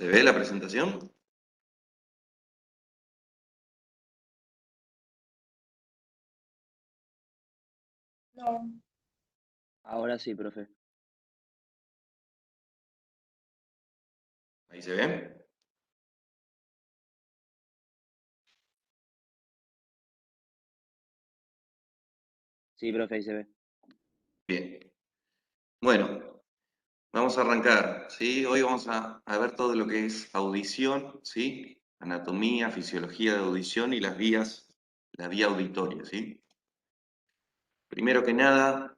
¿Se ve la presentación? No. Ahora sí, profe. Ahí se ve. Sí, profe, ahí se ve. Bien. Bueno, vamos a arrancar, ¿sí? Hoy vamos a ver todo lo que es audición, ¿sí? Anatomía, fisiología de audición y la vía auditoria, ¿sí? Primero que nada,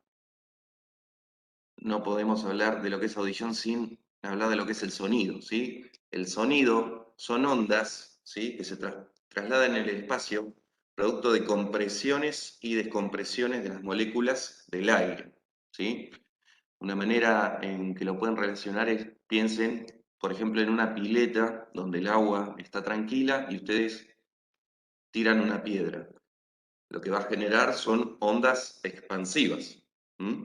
no podemos hablar de lo que es audición sin hablar de lo que es el sonido, ¿sí? El sonido son ondas, ¿sí? Que se trasladan en el espacio producto de compresiones y descompresiones de las moléculas del aire, ¿sí? Una manera en que lo pueden relacionar es, piensen, por ejemplo, en una pileta donde el agua está tranquila y ustedes tiran una piedra. Lo que va a generar son ondas expansivas. ¿Mm?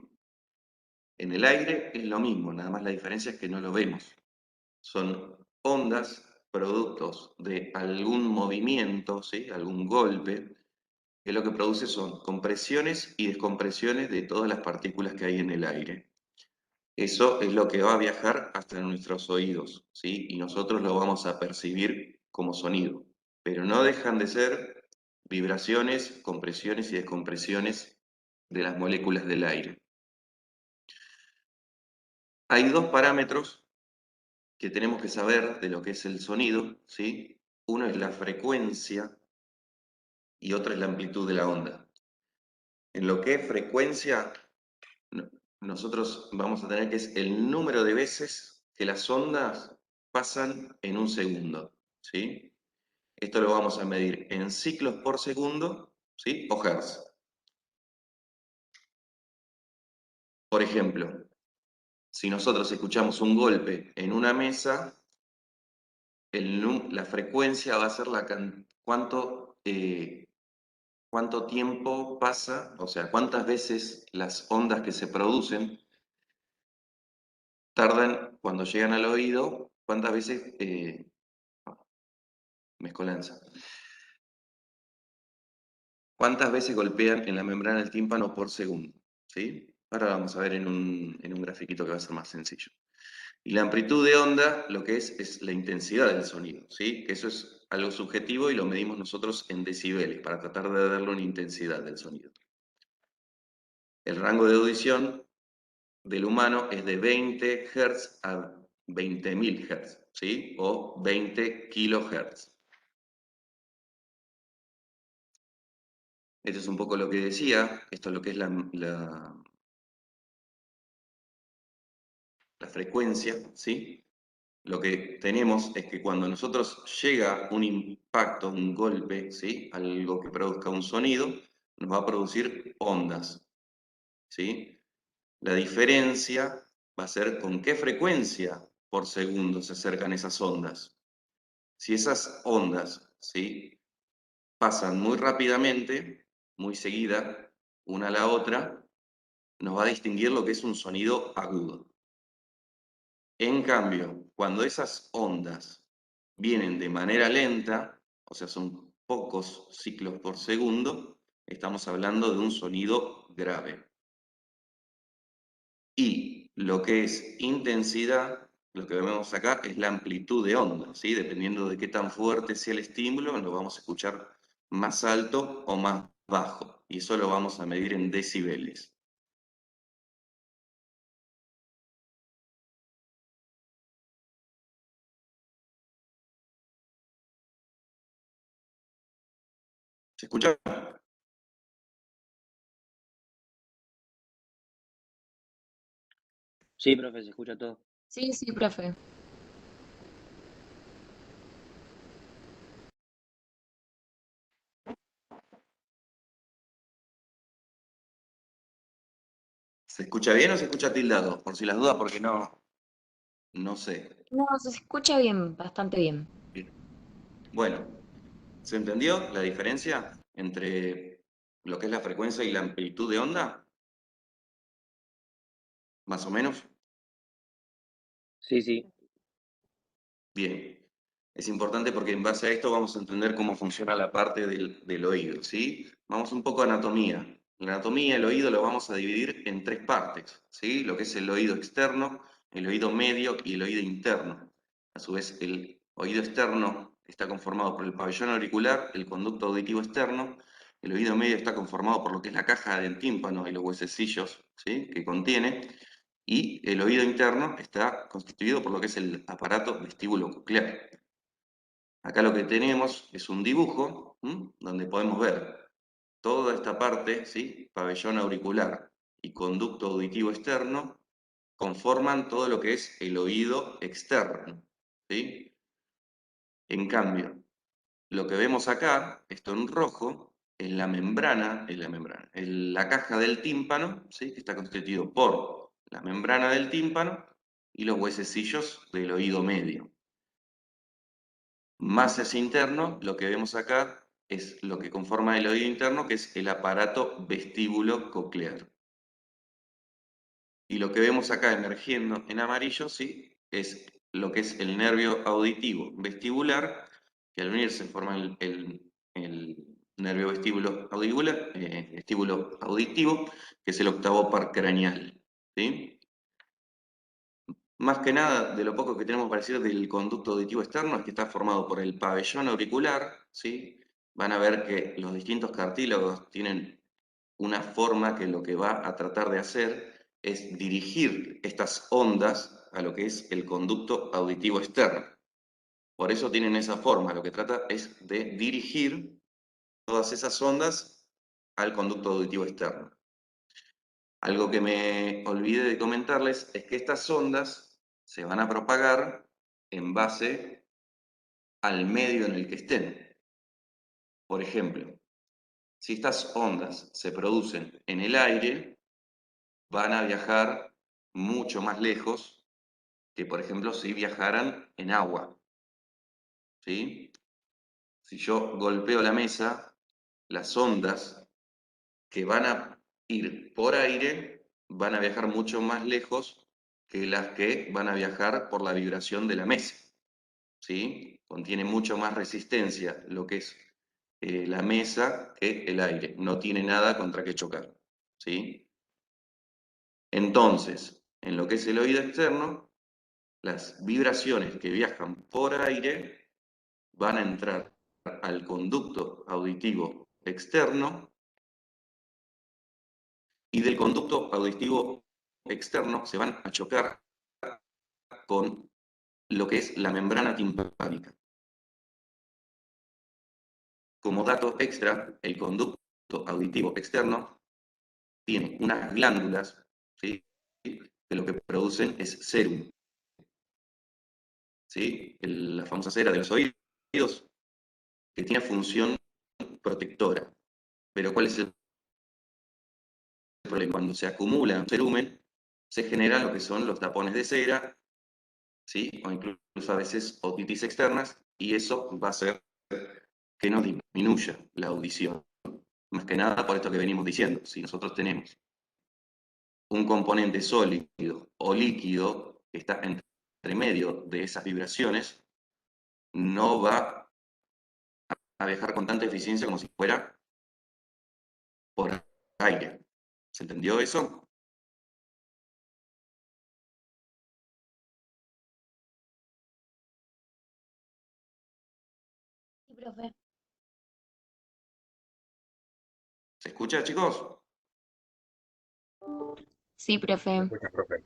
En el aire es lo mismo, nada más la diferencia es que no lo vemos. Son ondas productos de algún movimiento, ¿sí? Algún golpe, que lo que produce son compresiones y descompresiones de todas las partículas que hay en el aire. Eso es lo que va a viajar hasta nuestros oídos, ¿sí? Y nosotros lo vamos a percibir como sonido. Pero no dejan de ser vibraciones, compresiones y descompresiones de las moléculas del aire. Hay dos parámetros que tenemos que saber de lo que es el sonido, ¿sí? Uno es la frecuencia y otro es la amplitud de la onda. En lo que es frecuencia, nosotros vamos a tener que es el número de veces que las ondas pasan en un segundo, ¿sí? Esto lo vamos a medir en ciclos por segundo, ¿sí? O hertz. Por ejemplo, si nosotros escuchamos un golpe en una mesa, la frecuencia va a ser cuánto tiempo pasa, o sea, cuántas veces las ondas que se producen tardan cuando llegan al oído, cuántas veces mezcolanza. ¿Cuántas veces golpean en la membrana del tímpano por segundo? ¿Sí? Ahora vamos a ver en un grafiquito que va a ser más sencillo. Y la amplitud de onda, lo que es la intensidad del sonido, ¿sí? Que eso es algo subjetivo y lo medimos nosotros en decibeles, para tratar de darle una intensidad del sonido. El rango de audición del humano es de 20 Hz a 20.000 Hz, ¿sí? O 20 kHz. Esto es un poco lo que decía, esto es lo que es la frecuencia, ¿sí? Lo que tenemos es que cuando nosotros llega un impacto, un golpe, ¿sí? Algo que produzca un sonido, nos va a producir ondas, ¿sí? La diferencia va a ser con qué frecuencia por segundo se acercan esas ondas. Si esas ondas, ¿sí? Pasan muy rápidamente, muy seguida, una a la otra, nos va a distinguir lo que es un sonido agudo. En cambio, cuando esas ondas vienen de manera lenta, o sea, son pocos ciclos por segundo, estamos hablando de un sonido grave. Y lo que es intensidad, lo que vemos acá es la amplitud de onda, ¿sí? Dependiendo de qué tan fuerte sea el estímulo, lo vamos a escuchar más alto o más bajo. Y eso lo vamos a medir en decibeles. ¿Se escucha? Sí, profe, se escucha todo. Sí, sí, profe. ¿Se escucha bien o se escucha tildado? Por si las dudas, porque no sé. No, se escucha bien, bastante bien. Bien. Bueno, ¿se entendió la diferencia entre lo que es la frecuencia y la amplitud de onda? Más o menos. Sí, sí. Bien, es importante porque en base a esto vamos a entender cómo funciona la parte del oído, ¿sí? Vamos un poco a anatomía. La anatomía, el oído lo vamos a dividir en tres partes, ¿sí? Lo que es el oído externo, el oído medio y el oído interno. A su vez, el oído externo está conformado por el pabellón auricular, el conducto auditivo externo. El oído medio está conformado por lo que es la caja del tímpano y los huesecillos, ¿sí?, que contiene. Y el oído interno está constituido por lo que es el aparato vestíbulo coclear. Acá lo que tenemos es un dibujo, donde podemos ver toda esta parte, ¿sí?, pabellón auricular y conducto auditivo externo, conforman todo lo que es el oído externo, ¿sí? En cambio, lo que vemos acá, esto en rojo, es la caja del tímpano, ¿sí?, que está constituido por la membrana del tímpano y los huesecillos del oído medio. Más hacia interno, lo que vemos acá es lo que conforma el oído interno, que es el aparato vestíbulo coclear. Y lo que vemos acá emergiendo en amarillo, ¿sí?, es lo que es el nervio auditivo vestibular, que al unirse forma el nervio vestíbulo auditivo, que es el octavo par craneal, ¿sí? Más que nada, de lo poco que tenemos para decir del conducto auditivo externo, es que está formado por el pabellón auricular, ¿sí? Van a ver que los distintos cartílagos tienen una forma que lo que va a tratar de hacer es dirigir estas ondas a lo que es el conducto auditivo externo. Por eso tienen esa forma, lo que trata es de dirigir todas esas ondas al conducto auditivo externo. Algo que me olvidé de comentarles es que estas ondas se van a propagar en base al medio en el que estén. Por ejemplo, si estas ondas se producen en el aire, van a viajar mucho más lejos que, por ejemplo, si viajaran en agua, ¿sí? Si yo golpeo la mesa, las ondas que van a ir por aire van a viajar mucho más lejos que las que van a viajar por la vibración de la mesa, ¿sí? Contiene mucho más resistencia lo que es la mesa que el aire. No tiene nada contra qué chocar, ¿sí? Entonces, en lo que es el oído externo, las vibraciones que viajan por aire van a entrar al conducto auditivo externo y del conducto auditivo externo se van a chocar con lo que es la membrana timpánica. Como dato extra, el conducto auditivo externo tiene unas glándulas, ¿sí?, que lo que producen es serum, ¿sí?, la famosa cera de los oídos, que tiene función protectora. Pero ¿cuál es el problema? Cuando se acumula cerumen, se generan lo que son los tapones de cera, ¿sí?, o incluso a veces otitis externas, y eso va a hacer que nos disminuya la audición. Más que nada por esto que venimos diciendo, si nosotros tenemos un componente sólido o líquido que está entre medio de esas vibraciones, no va a viajar con tanta eficiencia como si fuera por aire. ¿Se entendió eso? Sí, profe. ¿Se escucha, chicos? Sí, profe. Escucha, profe.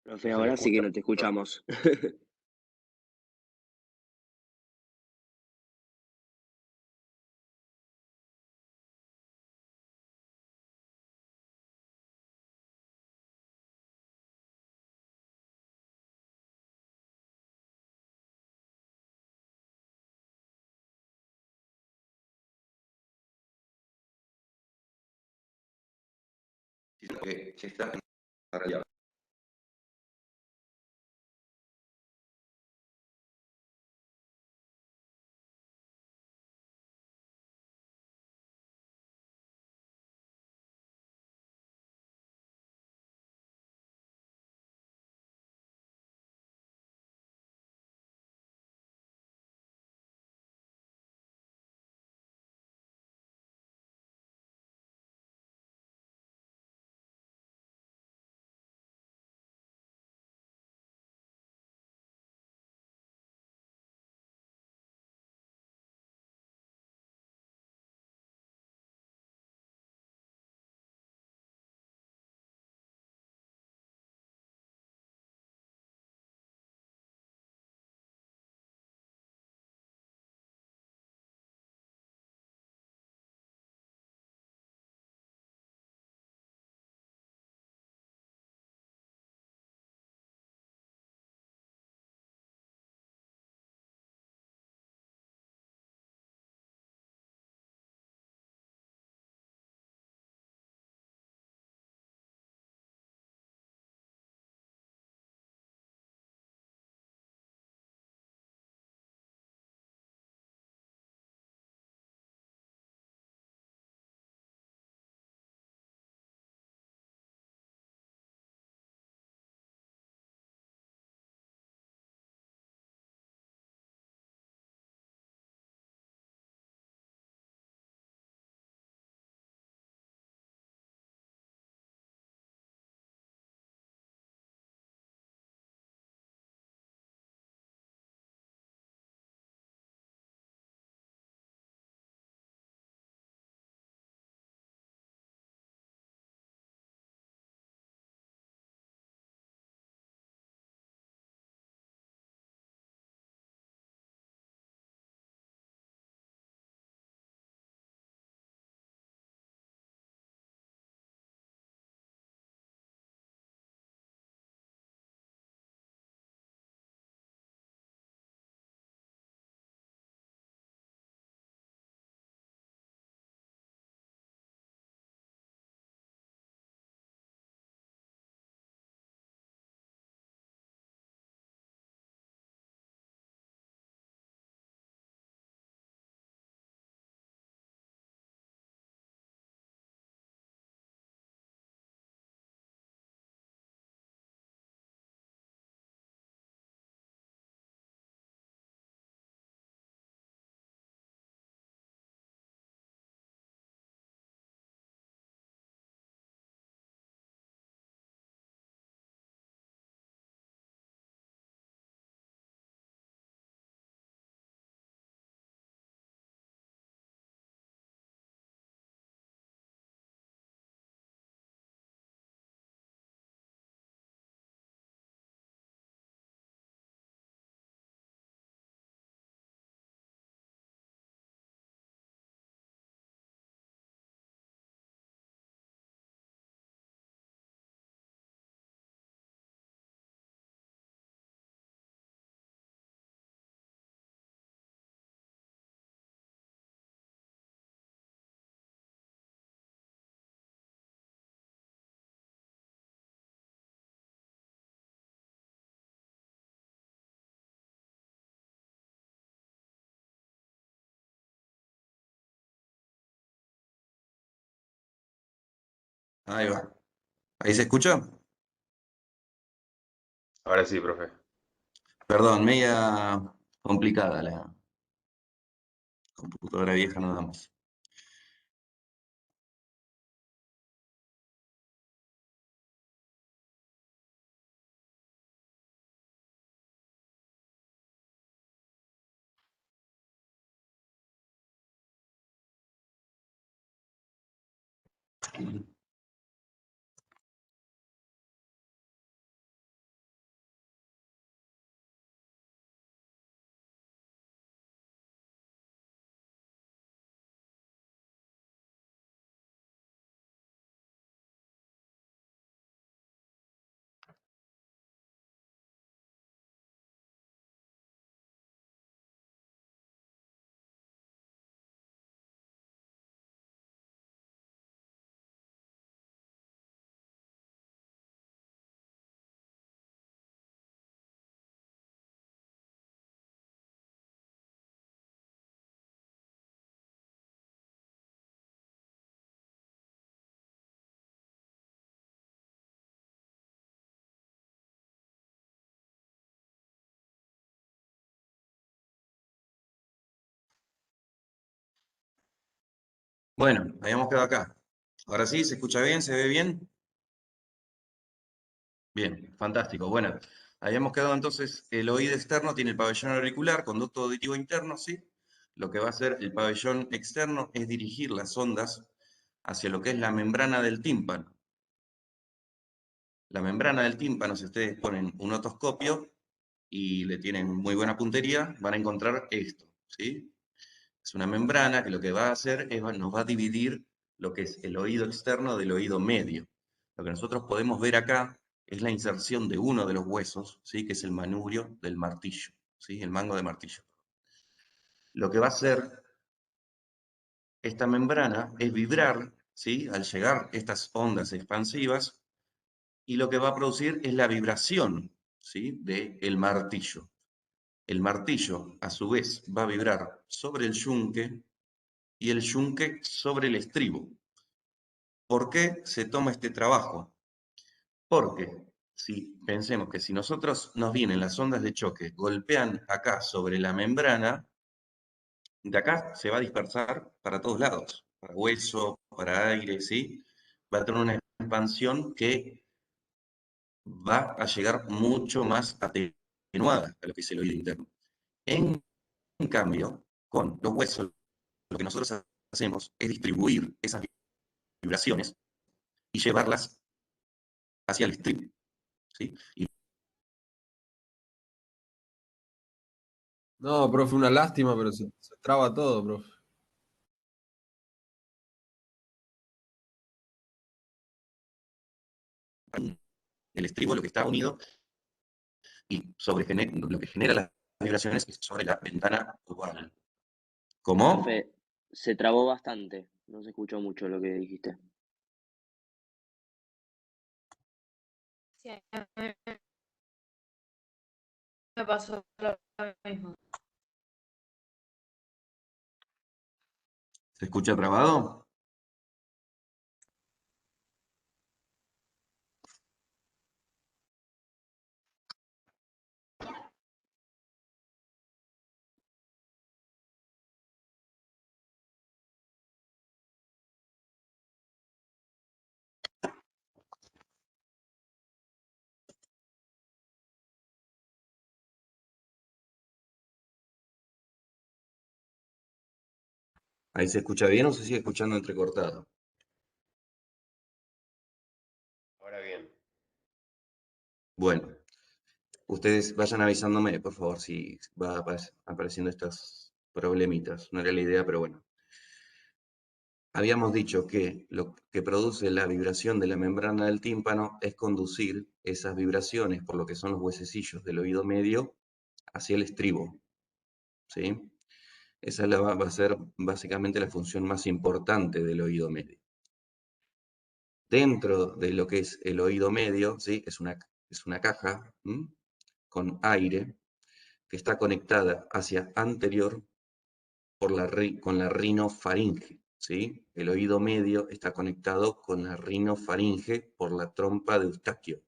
Profe, Se ahora sí que escucha, no te escuchamos. sino que ya está en la realidad. Ahí va. ¿Ahí se escucha? Ahora sí, profe. Perdón, media complicada la computadora vieja, no damos. Bueno, habíamos quedado acá. Ahora sí, ¿se escucha bien? ¿Se ve bien? Bien, fantástico. Bueno, habíamos quedado entonces, el oído externo tiene el pabellón auricular, conducto auditivo interno, ¿sí? Lo que va a hacer el pabellón externo es dirigir las ondas hacia lo que es la membrana del tímpano. La membrana del tímpano, si ustedes ponen un otoscopio y le tienen muy buena puntería, van a encontrar esto, ¿sí? Es una membrana que lo que va a hacer es, nos va a dividir lo que es el oído externo del oído medio. Lo que nosotros podemos ver acá es la inserción de uno de los huesos, ¿sí? Que es el manubrio del martillo, ¿sí? El mango de martillo. Lo que va a hacer esta membrana es vibrar, ¿sí? Al llegar estas ondas expansivas, y lo que va a producir es la vibración, ¿sí? Del martillo. El martillo, a su vez, va a vibrar sobre el yunque y el yunque sobre el estribo. ¿Por qué se toma este trabajo? Porque si pensemos que si nosotros nos vienen las ondas de choque, golpean acá sobre la membrana, de acá se va a dispersar para todos lados, para hueso, para aire, ¿sí? Va a tener una expansión que va a llegar mucho más atenuada a lo que es el oído interno. En cambio, con los huesos, lo que nosotros hacemos es distribuir esas vibraciones y llevarlas hacia el estribo, ¿sí? Y No, profe, una lástima, pero se traba todo, profe. el estribo lo que está unido y lo que genera las vibraciones es sobre la ventana oval. ¿Cómo? Profe, se trabó bastante. No se escuchó mucho lo que dijiste. Sí, a mí me pasó lo mismo. ¿Se escucha trabado? ¿Ahí se escucha bien o se sigue escuchando entrecortado? Ahora bien. Bueno, ustedes vayan avisándome, por favor, si va apareciendo estas problemitas. No era la idea, pero bueno. Habíamos dicho que lo que produce la vibración de la membrana del tímpano es conducir esas vibraciones por lo que son los huesecillos del oído medio hacia el estribo, ¿sí? Esa va a ser básicamente la función más importante del oído medio. Dentro de lo que es el oído medio, ¿sí? Es una caja con aire que está conectada hacia anterior con la rinofaringe, ¿sí? El oído medio está conectado con la rinofaringe por la trompa de Eustaquio.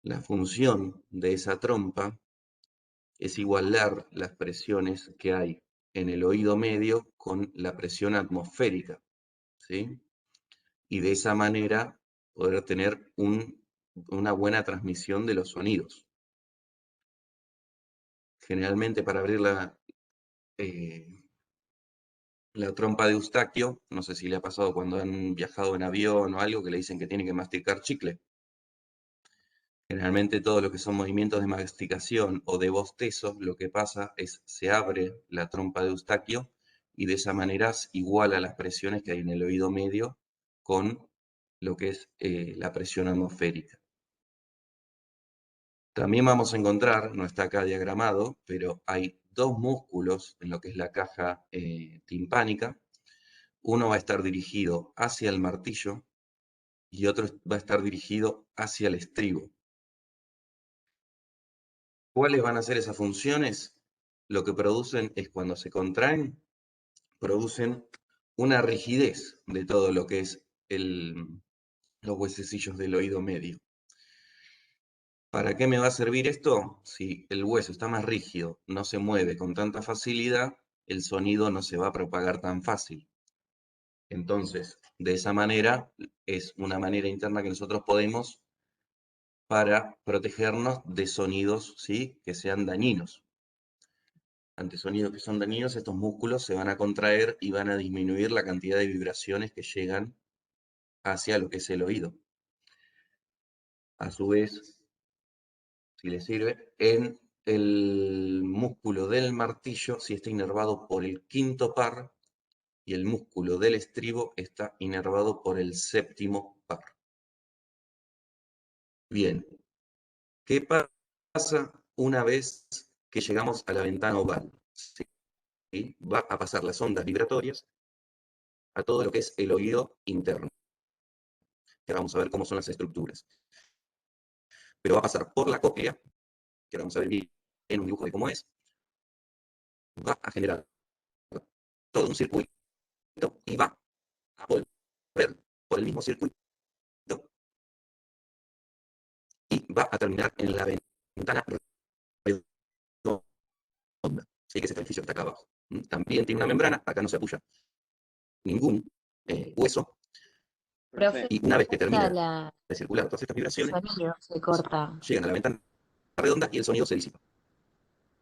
La función de esa trompa es igualar las presiones que hay en el oído medio con la presión atmosférica, ¿sí? Y de esa manera poder tener una buena transmisión de los sonidos. Generalmente para abrir la trompa de Eustaquio, no sé si le ha pasado cuando han viajado en avión o algo que le dicen que tiene que masticar chicle. Generalmente todo lo que son movimientos de masticación o de bostezo, lo que pasa es se abre la trompa de Eustaquio y de esa manera iguala las presiones que hay en el oído medio con lo que es la presión atmosférica. También vamos a encontrar, no está acá diagramado, pero hay dos músculos en lo que es la caja timpánica. Uno va a estar dirigido hacia el martillo y otro va a estar dirigido hacia el estribo. ¿Cuáles van a ser esas funciones? Lo que producen es cuando se contraen, producen una rigidez de todo lo que es los huesecillos del oído medio. ¿Para qué me va a servir esto? Si el hueso está más rígido, no se mueve con tanta facilidad, el sonido no se va a propagar tan fácil. Entonces, de esa manera, es una manera interna que nosotros podemos para protegernos de sonidos, ¿sí?, que sean dañinos. Ante sonidos que son dañinos, estos músculos se van a contraer y van a disminuir la cantidad de vibraciones que llegan hacia lo que es el oído. A su vez, si les sirve, en el músculo del martillo, si está inervado por el quinto par, y el músculo del estribo está inervado por el séptimo par. Bien, ¿qué pasa una vez que llegamos a la ventana oval? ¿Sí? Va a pasar las ondas vibratorias a todo lo que es el oído interno. Que ahora vamos a ver cómo son las estructuras. Pero va a pasar por la cóclea, que ahora vamos a ver bien en un dibujo de cómo es. Va a generar todo un circuito y va a volver por el mismo circuito y va a terminar en la ventana redonda, ¿sí?, que es este edificio que está acá abajo. También tiene una membrana, acá no se apoya ningún hueso, Profe, y una vez que termina la de circular todas estas vibraciones, sonido se corta. llegan a la ventana redonda y el sonido se disipa.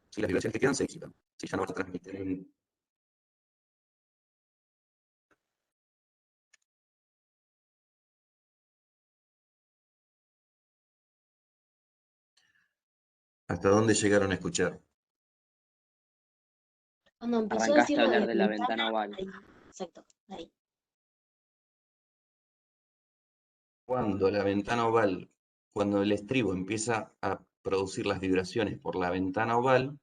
Si las vibraciones que quedan se disipan, si ya no vas a transmitir en... ¿Hasta dónde llegaron a escuchar? Cuando empezó a Arrancaste decir a lo de hablar la de la ventana, ventana oval. ahí, exacto, ahí. Cuando la ventana oval, cuando el estribo empieza a producir las vibraciones por la ventana oval,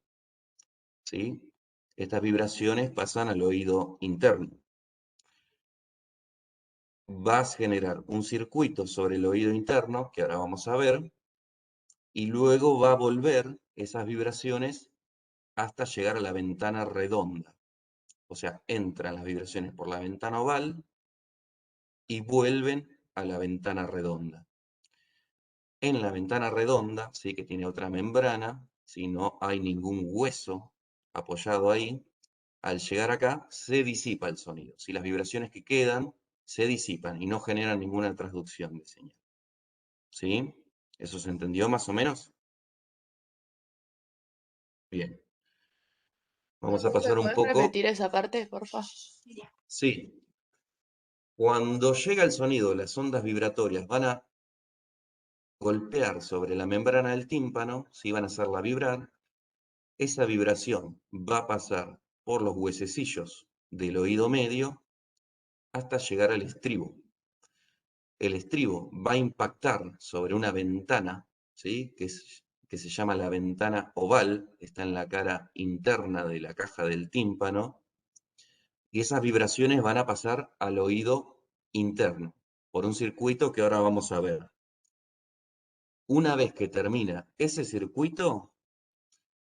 ¿sí?, estas vibraciones pasan al oído interno. Vas a generar un circuito sobre el oído interno, que ahora vamos a ver, y luego va a volver esas vibraciones hasta llegar a la ventana redonda. O sea, entran las vibraciones por la ventana oval y vuelven a la ventana redonda. En la ventana redonda, sí, que tiene otra membrana, si no hay ningún hueso apoyado ahí, al llegar acá se disipa el sonido. Si las vibraciones que quedan se disipan y no generan ninguna transducción de señal. ¿Sí? ¿Eso se entendió más o menos? Bien. Vamos a pasar un ¿Puedes poco... repetir esa parte, porfa? Sí. Cuando llega el sonido, las ondas vibratorias van a golpear sobre la membrana del tímpano, si van a hacerla vibrar, esa vibración va a pasar por los huesecillos del oído medio hasta llegar al estribo. El estribo va a impactar sobre una ventana, ¿sí?, que se llama la ventana oval, está en la cara interna de la caja del tímpano, y esas vibraciones van a pasar al oído interno, por un circuito que ahora vamos a ver. Una vez que termina ese circuito,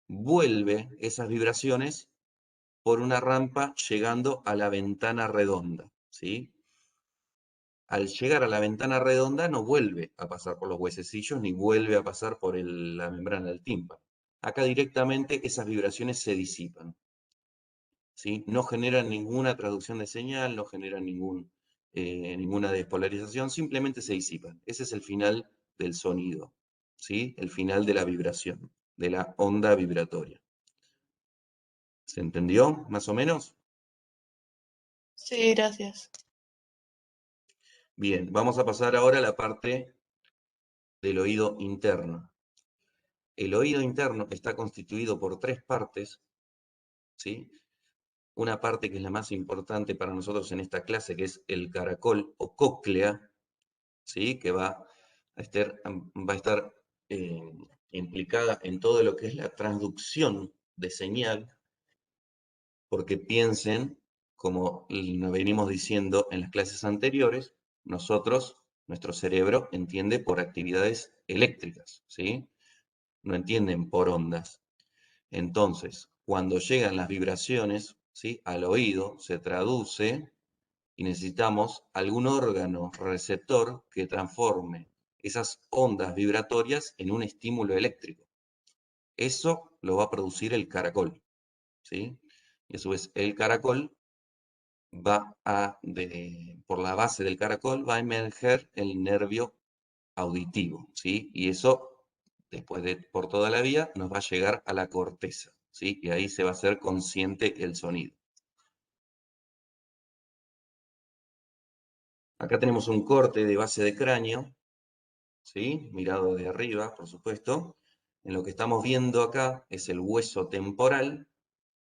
vuelve esas vibraciones por una rampa llegando a la ventana redonda, ¿sí? Al llegar a la ventana redonda no vuelve a pasar por los huesecillos ni vuelve a pasar por la membrana del tímpano. Acá directamente esas vibraciones se disipan, ¿sí? No generan ninguna traducción de señal, no generan ninguna despolarización, simplemente se disipan. Ese es el final del sonido, ¿sí? El final de la vibración, de la onda vibratoria. ¿Se entendió, más o menos? Sí, gracias. Bien, vamos a pasar ahora a la parte del oído interno. El oído interno está constituido por tres partes, ¿sí? Una parte que es la más importante para nosotros en esta clase, que es el caracol o cóclea, ¿sí?, que va a estar implicada en todo lo que es la transducción de señal, porque piensen, como nos venimos diciendo en las clases anteriores, nuestro cerebro entiende por actividades eléctricas, ¿sí? No entienden por ondas. Entonces, cuando llegan las vibraciones, ¿sí?, al oído, se traduce y necesitamos algún órgano receptor que transforme esas ondas vibratorias en un estímulo eléctrico. Eso lo va a producir el caracol, ¿sí? Y a su vez, el caracol por la base del caracol va a emerger el nervio auditivo, ¿sí? Y eso, después de por toda la vía, nos va a llegar a la corteza, ¿sí? Y ahí se va a hacer consciente el sonido. Acá tenemos un corte de base de cráneo, ¿sí? Mirado de arriba, por supuesto. En lo que estamos viendo acá es el hueso temporal,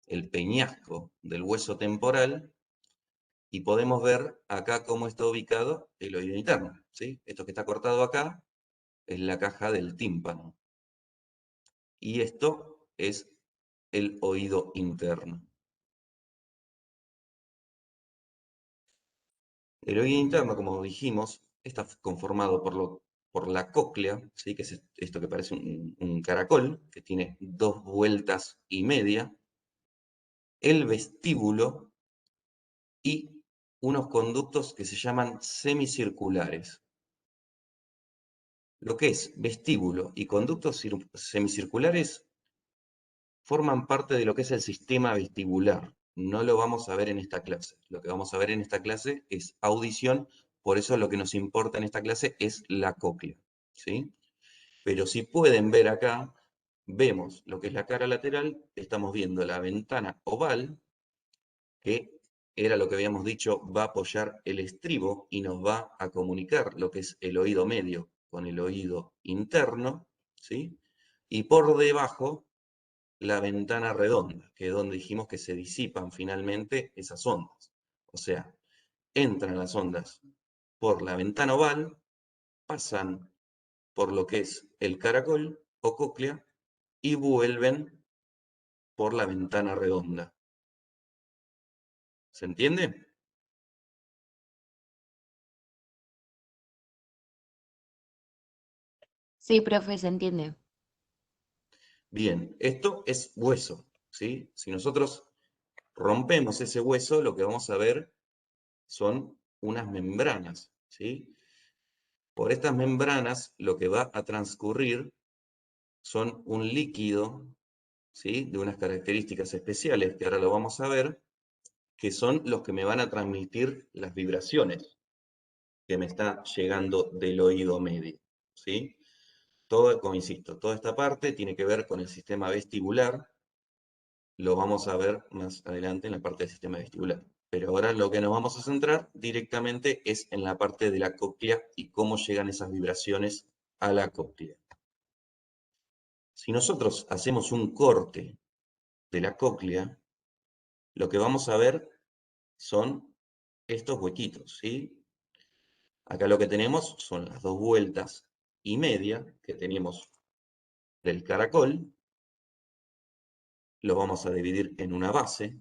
el peñasco del hueso temporal, y podemos ver acá cómo está ubicado el oído interno, ¿sí? Esto que está cortado acá es la caja del tímpano. Y esto es el oído interno. El oído interno, como dijimos, está conformado por la cóclea, ¿sí? Que es esto que parece un caracol, que tiene 2,5 vueltas, el vestíbulo y unos conductos que se llaman semicirculares. Lo que es vestíbulo y conductos semicirculares forman parte de lo que es el sistema vestibular. No lo vamos a ver en esta clase. Lo que vamos a ver en esta clase es audición, por eso lo que nos importa en esta clase es la cóclea, ¿sí? Pero si pueden ver acá, vemos lo que es la cara lateral, estamos viendo la ventana oval, que era lo que habíamos dicho, va a apoyar el estribo y nos va a comunicar lo que es el oído medio con el oído interno, ¿sí? Y por debajo la ventana redonda, que es donde dijimos que se disipan finalmente esas ondas. O sea, entran las ondas por la ventana oval, pasan por lo que es el caracol o cóclea y vuelven por la ventana redonda. ¿Se entiende? Sí, profe, se entiende. Bien, esto es hueso, ¿sí? Si nosotros rompemos ese hueso, lo que vamos a ver son unas membranas, ¿sí? Por estas membranas lo que va a transcurrir son un líquido, ¿sí? De unas características especiales que ahora lo vamos a ver, que son los que me van a transmitir las vibraciones que me está llegando del oído medio, ¿sí? Todo, como insisto, toda esta parte tiene que ver con el sistema vestibular, lo vamos a ver más adelante en la parte del sistema vestibular. Pero ahora lo que nos vamos a centrar directamente es en la parte de la cóclea y cómo llegan esas vibraciones a la cóclea. Si nosotros hacemos un corte de la cóclea, lo que vamos a ver son estos huequitos, ¿sí? Acá lo que tenemos son las 2,5 vueltas que tenemos del caracol. Lo vamos a dividir en una base,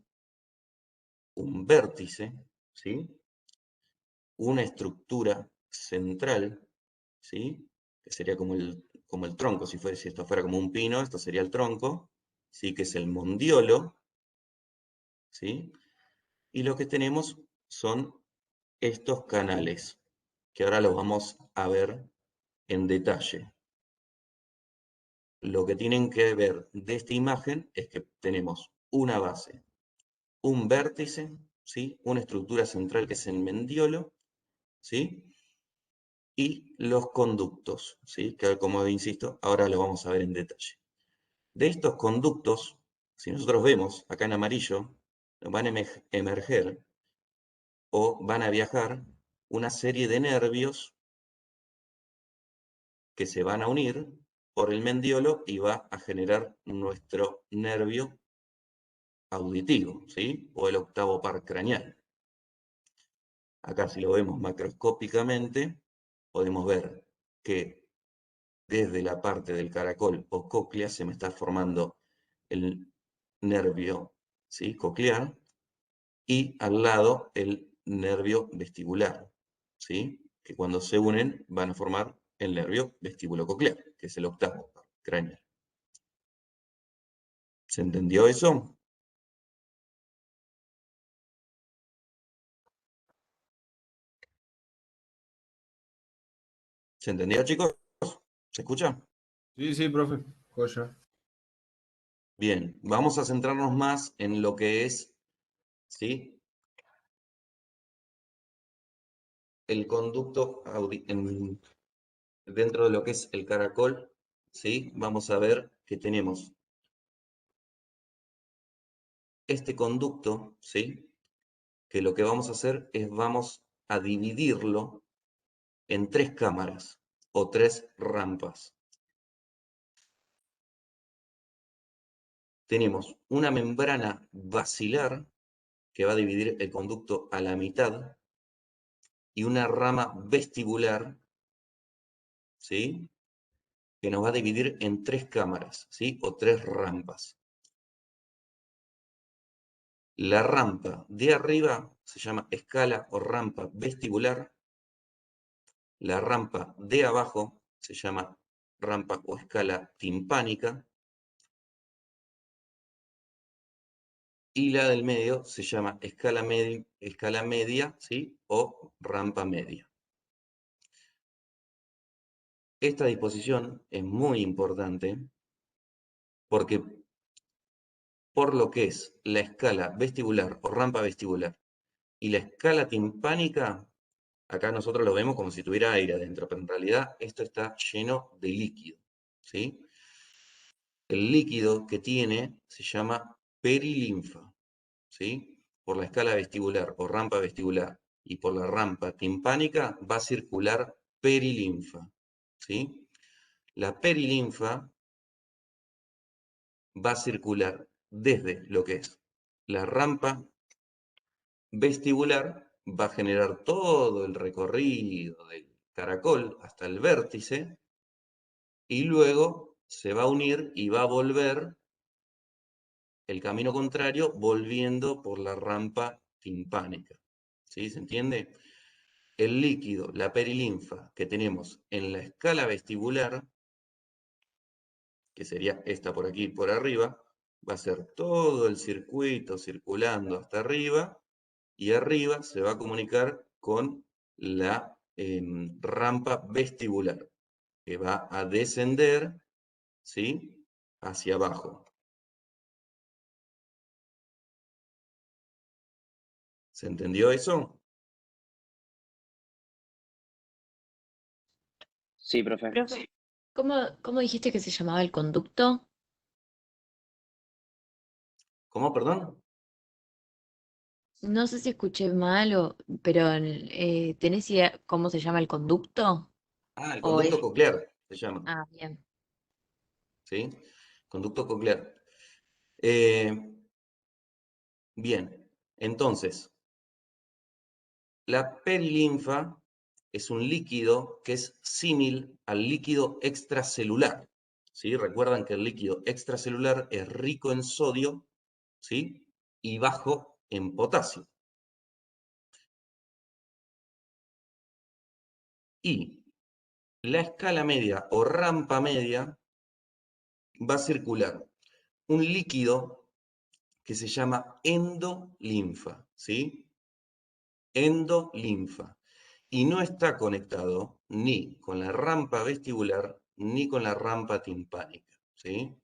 un vértice, ¿sí? Una estructura central, ¿sí? Que sería como el tronco, si esto fuera como un pino, esto sería el tronco, ¿sí? Que es el mondiolo, ¿sí? Y lo que tenemos son estos canales, que ahora los vamos a ver en detalle. Lo que tienen que ver de esta imagen es que tenemos una base, un vértice, ¿sí? Una estructura central que es el mendiolo, ¿sí? Y los conductos, ¿sí? Que como insisto, ahora lo vamos a ver en detalle. De estos conductos, si nosotros vemos acá en amarillo, van a emerger o van a viajar una serie de nervios que se van a unir por el mendiolo y va a generar nuestro nervio auditivo, ¿sí? O el octavo par craneal. Acá si lo vemos macroscópicamente, podemos ver que desde la parte del caracol o cóclea se me está formando el nervio, ¿sí? Coclear, y al lado el nervio vestibular, ¿sí? Que cuando se unen van a formar el nervio vestíbulo-coclear, que es el octavo craneal. ¿Se entendió eso? ¿Se entendió, chicos? ¿Se escucha? Sí, sí, profe. Joya. Bien, vamos a centrarnos más en lo que es, ¿sí? el conducto dentro de lo que es el caracol, ¿sí? Vamos a ver que tenemos este conducto, ¿sí? Que lo que vamos a hacer es vamos a dividirlo en 3 cámaras o 3 rampas. Tenemos una membrana basilar que va a dividir el conducto a la mitad y una rama vestibular, ¿sí? Que nos va a dividir en 3 cámaras, ¿sí? O 3 rampas. La rampa de arriba se llama escala o rampa vestibular. La rampa de abajo se llama rampa o escala timpánica. Y la del medio se llama escala media, ¿sí? O rampa media. Esta disposición es muy importante porque por lo que es la escala vestibular o rampa vestibular y la escala timpánica, acá nosotros lo vemos como si tuviera aire adentro, pero en realidad esto está lleno de líquido, ¿sí? El líquido que tiene se llama perilinfa, ¿sí? Por la escala vestibular o rampa vestibular y por la rampa timpánica va a circular perilinfa, ¿sí? La perilinfa va a circular desde lo que es la rampa vestibular, va a generar todo el recorrido del caracol hasta el vértice y luego se va a unir y va a volver el camino contrario volviendo por la rampa timpánica. ¿Sí? ¿Se entiende? El líquido, la perilinfa que tenemos en la escala vestibular, que sería esta por aquí por arriba, va a ser todo el circuito circulando hasta arriba y arriba se va a comunicar con la rampa vestibular, que va a descender, ¿sí? Hacia abajo. ¿Se entendió eso? Sí, profe. Profe, ¿cómo dijiste que se llamaba el conducto? ¿Cómo, perdón? No sé si escuché mal, pero ¿tenés idea cómo se llama el conducto? Ah, el ¿O conducto es? coclear se llama, Ah, bien. ¿sí? Conducto coclear. Eh, bien, entonces, la perilinfa es un líquido que es símil al líquido extracelular, ¿sí? Recuerdan que el líquido extracelular es rico en sodio, ¿sí? Y bajo en potasio. Y la escala media o rampa media va a circular un líquido que se llama endolinfa, ¿sí? Endolinfa. Y no está conectado ni con la rampa vestibular ni con la rampa timpánica, ¿sí?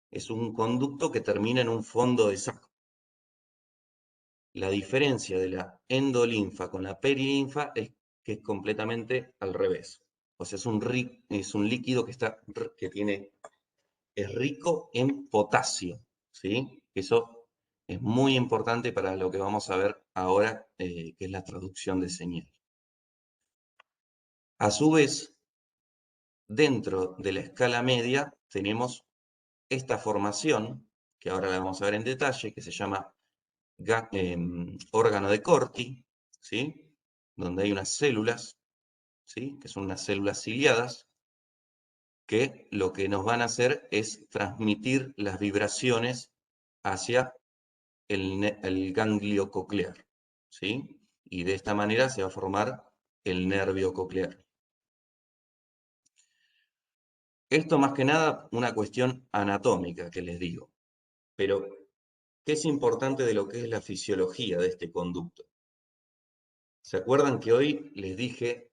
Es un conducto que termina en un fondo de saco. La diferencia de la endolinfa con la perilinfa es que es completamente al revés. O sea, es un líquido es rico en potasio, ¿sí? Eso es muy importante para lo que vamos a ver ahora, que es la traducción de señal. A su vez, dentro de la escala media tenemos esta formación, que ahora la vamos a ver en detalle, que se llama órgano de Corti, ¿sí? Donde hay unas células, ¿sí? Que son unas células ciliadas, que lo que nos van a hacer es transmitir las vibraciones hacia el ganglio coclear, ¿sí? Y de esta manera se va a formar el nervio coclear. Esto más que nada una cuestión anatómica que les digo, pero ¿qué es importante de lo que es la fisiología de este conducto? ¿Se acuerdan que hoy les dije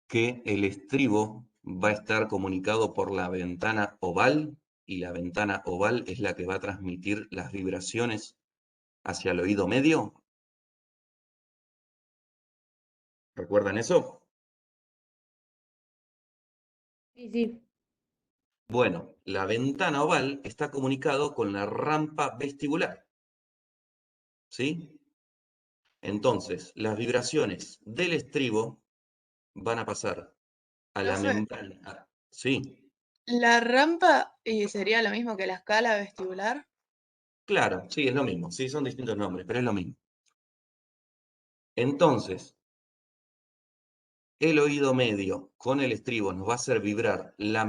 que el estribo va a estar comunicado por la ventana oval? Y la ventana oval es la que va a transmitir las vibraciones hacia el oído medio. ¿Recuerdan eso? Sí, sí. Bueno, la ventana oval está comunicado con la rampa vestibular, ¿sí? Entonces, las vibraciones del estribo van a pasar a la Profe, membrana. Sí, la rampa sería lo mismo que la escala vestibular. claro, sí, es lo mismo. Sí, son distintos nombres, pero es lo mismo. Entonces, el oído medio con el estribo nos va a hacer vibrar la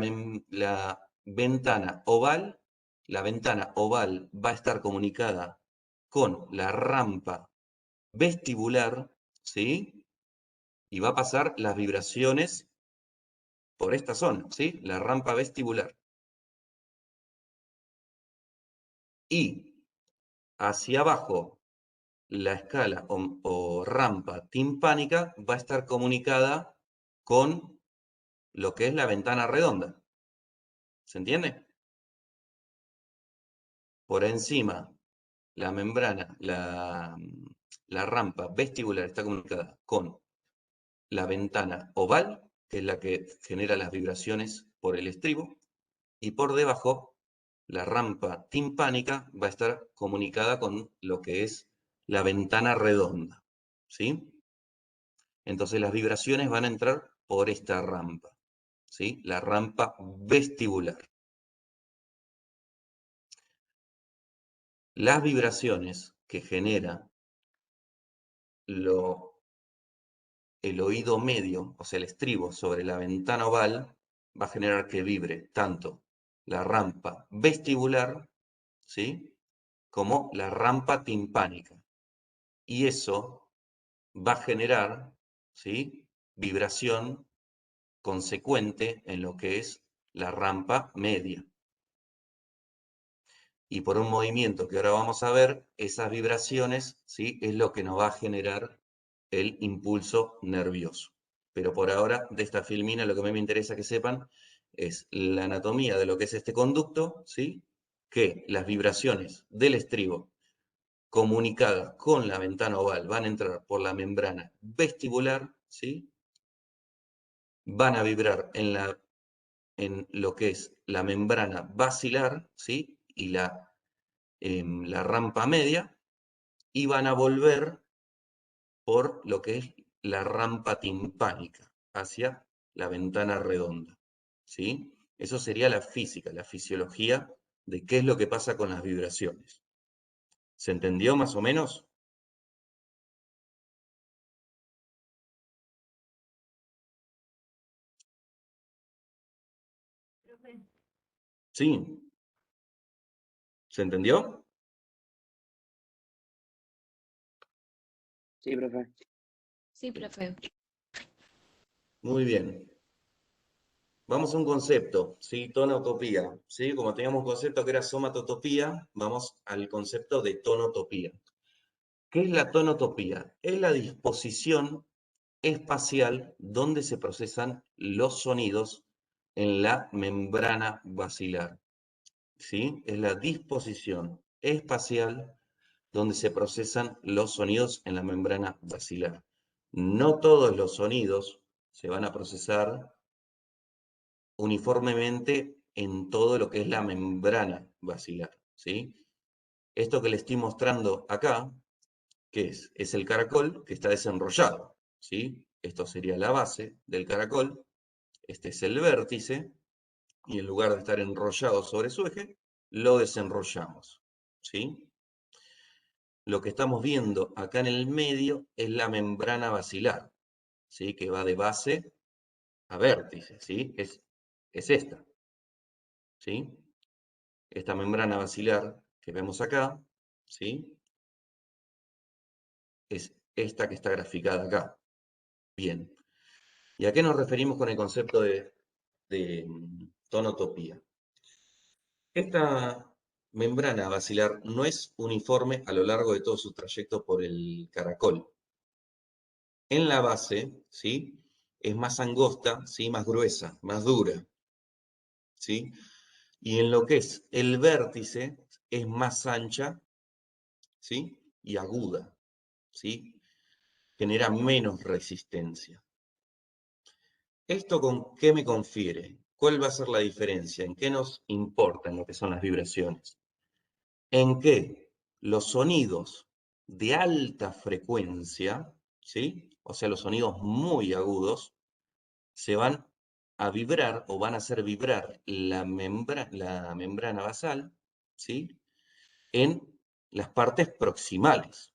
ventana oval. La ventana oval va a estar comunicada con la rampa vestibular, ¿sí? Y va a pasar las vibraciones por esta zona, ¿sí? La rampa vestibular. Y hacia abajo, la escala o rampa timpánica va a estar comunicada con lo que es la ventana redonda. ¿Se entiende? Por encima, la membrana, la rampa vestibular está comunicada con la ventana oval, que es la que genera las vibraciones por el estribo, y por debajo, la rampa timpánica va a estar comunicada con lo que es la ventana redonda, ¿sí? Entonces las vibraciones van a entrar por esta rampa, ¿sí? La rampa vestibular. Las vibraciones que genera el oído medio, o sea, el estribo sobre la ventana oval, va a generar que vibre tanto la rampa vestibular, ¿sí? Como la rampa timpánica. Y eso va a generar, ¿sí? Vibración consecuente en lo que es la rampa media. Y por un movimiento que ahora vamos a ver, esas vibraciones, ¿sí? Es lo que nos va a generar el impulso nervioso. Pero por ahora, de esta filmina, lo que a mí me interesa que sepan es la anatomía de lo que es este conducto, ¿sí? Que las vibraciones del estribo comunicadas con la ventana oval van a entrar por la membrana vestibular, ¿sí? Van a vibrar en lo que es la membrana basilar, ¿sí? Y la rampa media, y van a volver por lo que es la rampa timpánica hacia la ventana redonda, ¿sí? Eso sería la física, la fisiología de qué es lo que pasa con las vibraciones. ¿Se entendió más o menos? Sí. ¿Se entendió? Sí, profe. Sí, profe. Muy bien. Vamos a un concepto, ¿sí? Tonotopía, ¿sí? Como teníamos un concepto que era somatotopía, vamos al concepto de tonotopía. ¿Qué es la tonotopía? Es la disposición espacial donde se procesan los sonidos en la membrana basilar, ¿sí? Es la disposición espacial donde se procesan los sonidos en la membrana basilar. No todos los sonidos se van a procesar uniformemente en todo lo que es la membrana basilar, ¿sí? Esto que le estoy mostrando acá, ¿qué es? Es el caracol que está desenrollado, ¿sí? Esto sería la base del caracol, este es el vértice, y en lugar de estar enrollado sobre su eje, lo desenrollamos, ¿sí? Lo que estamos viendo acá en el medio es la membrana basilar, ¿sí? Que va de base a vértice, ¿sí? Es esta, ¿sí? Esta membrana basilar que vemos acá, ¿sí? Es esta que está graficada acá. Bien. ¿Y a qué nos referimos con el concepto de tonotopía? Esta membrana basilar no es uniforme a lo largo de todo su trayecto por el caracol. En la base, ¿sí? Es más angosta, ¿sí? Más gruesa, más dura, ¿sí? Y en lo que es el vértice es más ancha, ¿sí? Y aguda, ¿sí? genera menos resistencia. ¿Esto con qué me confiere? ¿Cuál va a ser la diferencia? ¿En qué nos importa en lo que son las vibraciones? En que los sonidos de alta frecuencia, ¿sí? O sea, los sonidos muy agudos, se van a vibrar o van a hacer vibrar la membrana basal, ¿sí? En las partes proximales,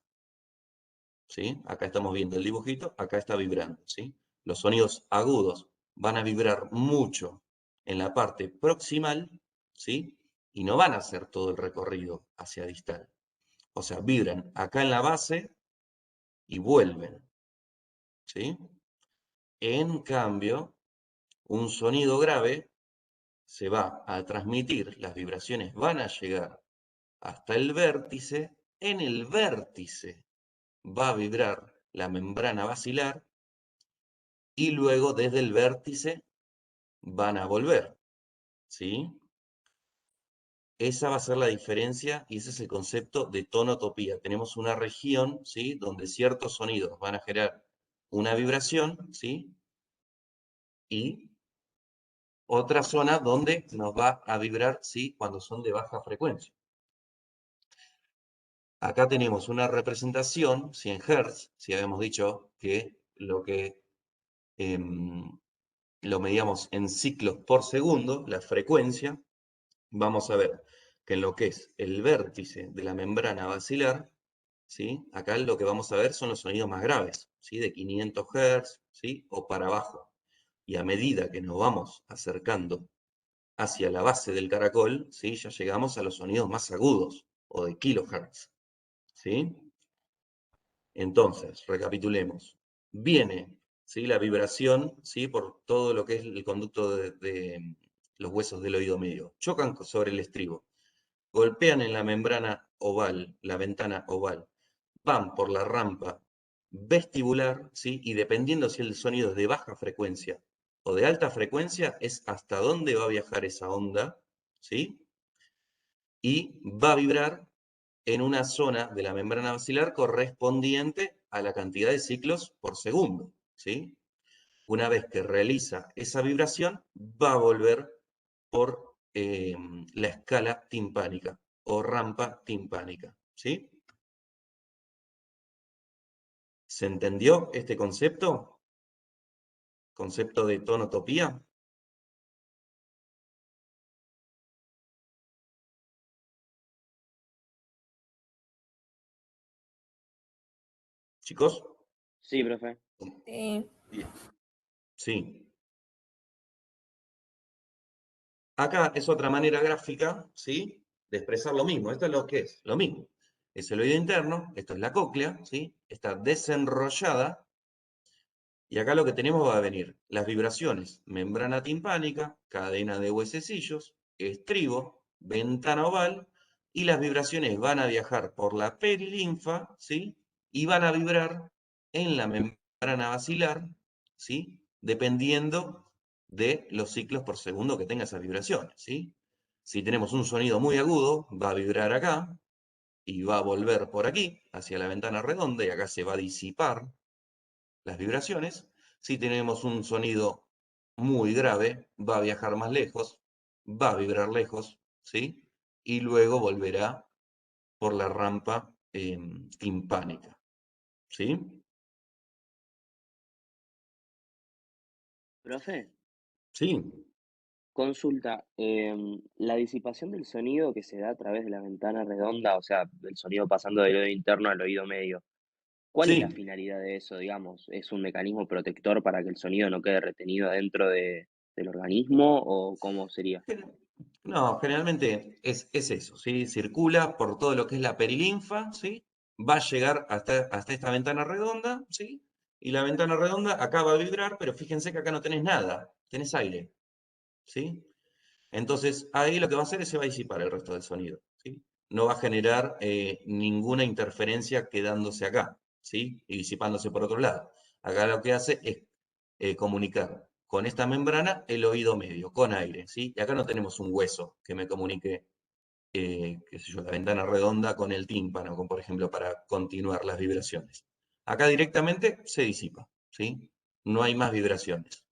¿sí? Acá estamos viendo el dibujito, acá está vibrando, ¿sí? Los sonidos agudos van a vibrar mucho en la parte proximal, ¿sí? Y no van a hacer todo el recorrido hacia distal. O sea, vibran acá en la base y vuelven, ¿sí? En cambio, un sonido grave se va a transmitir, las vibraciones van a llegar hasta el vértice, en el vértice va a vibrar la membrana basilar y luego desde el vértice van a volver, ¿sí? Esa va a ser la diferencia y ese es el concepto de tonotopía. Tenemos una región, ¿sí? Donde ciertos sonidos van a generar una vibración, ¿sí? Y otra zona donde nos va a vibrar, ¿sí? Cuando son de baja frecuencia. Acá tenemos una representación, 100 Hz, si habíamos dicho que lo medíamos en ciclos por segundo, la frecuencia, vamos a ver que en lo que es el vértice de la membrana basilar, ¿sí? Acá lo que vamos a ver son los sonidos más graves, ¿sí? De 500 Hz, ¿sí? O para abajo. Y a medida que nos vamos acercando hacia la base del caracol, ¿sí? Ya llegamos a los sonidos más agudos, o de kilohertz, ¿sí? Entonces, recapitulemos. Viene, ¿sí? La vibración, ¿sí? Por todo lo que es el conducto de los huesos del oído medio. Chocan sobre el estribo, golpean en la membrana oval, la ventana oval, van por la rampa vestibular, ¿sí? Y dependiendo si el sonido es de baja frecuencia o de alta frecuencia, es hasta dónde va a viajar esa onda, ¿sí? Y va a vibrar en una zona de la membrana basilar correspondiente a la cantidad de ciclos por segundo, ¿sí? Una vez que realiza esa vibración, va a volver por la escala timpánica o rampa timpánica, ¿sí? ¿Se entendió este concepto? ¿Concepto de tonotopía? ¿Chicos? Sí, profe. Sí. Bien. Sí. Acá es otra manera gráfica, ¿sí? De expresar lo mismo. Esto es lo que es, lo mismo. Es el oído interno, esto es la cóclea, ¿sí? Está desenrollada. Y acá lo que tenemos va a venir las vibraciones, membrana timpánica, cadena de huesecillos, estribo, ventana oval, y las vibraciones van a viajar por la perilinfa, ¿sí? Y van a vibrar en la membrana basilar, ¿sí? Dependiendo de los ciclos por segundo que tenga esas vibraciones, ¿sí? Si tenemos un sonido muy agudo, va a vibrar acá y va a volver por aquí, hacia la ventana redonda, y acá se va a disipar las vibraciones. Si tenemos un sonido muy grave, va a viajar más lejos, va a vibrar lejos, ¿sí? Y luego volverá por la rampa timpánica, ¿sí? Profe, Sí, consulta, la disipación del sonido que se da a través de la ventana redonda, o sea, el sonido pasando del oído interno al oído medio, ¿cuál es la sí. finalidad de eso, digamos? ¿Es un mecanismo protector para que el sonido no quede retenido dentro del organismo o cómo sería? No, generalmente es eso, ¿sí? Circula por todo lo que es la perilinfa, ¿sí? Va a llegar hasta esta ventana redonda, ¿sí? Y la ventana redonda acá va a vibrar, pero fíjense que acá no tenés nada, tenés aire, ¿sí? Entonces, ahí lo que va a hacer es se va a disipar el resto del sonido, ¿sí? No va a generar ninguna interferencia quedándose acá, ¿sí? Y disipándose por otro lado. Acá lo que hace es comunicar con esta membrana el oído medio, con aire, ¿sí? Y acá no tenemos un hueso que me comunique, qué sé yo, la ventana redonda con el tímpano, por ejemplo, para continuar las vibraciones. Acá directamente se disipa, ¿sí? No hay más vibraciones.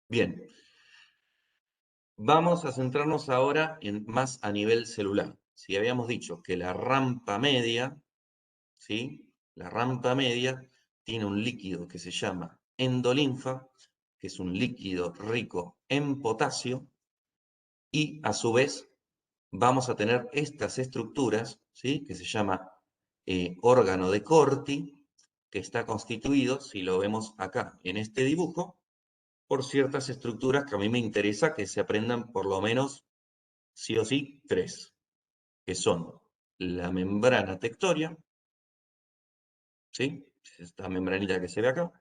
Bien, vamos a centrarnos ahora más a nivel celular. Si habíamos dicho que la rampa media, ¿sí? La rampa media tiene un líquido que se llama endolinfa, que es un líquido rico en potasio, y a su vez vamos a tener estas estructuras, ¿sí? Que se llama órgano de Corti, que está constituido, si lo vemos acá en este dibujo, por ciertas estructuras que a mí me interesa que se aprendan por lo menos, sí o sí, 3, que son la membrana tectoria, ¿sí? Esta membranita que se ve acá,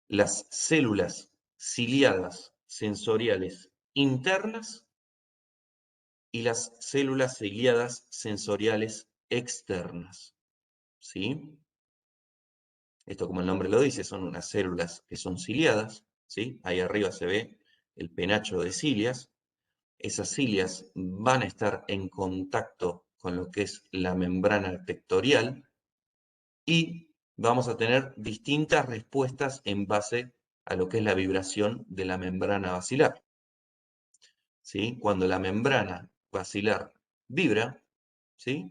las células ciliadas sensoriales internas y las células ciliadas sensoriales externas, ¿sí? Esto, como el nombre lo dice, son unas células que son ciliadas, ¿sí? Ahí arriba se ve el penacho de cilias. Esas cilias van a estar en contacto con lo que es la membrana tectorial y vamos a tener distintas respuestas en base a lo que es la vibración de la membrana basilar, ¿sí? Cuando la membrana basilar vibra, ¿sí?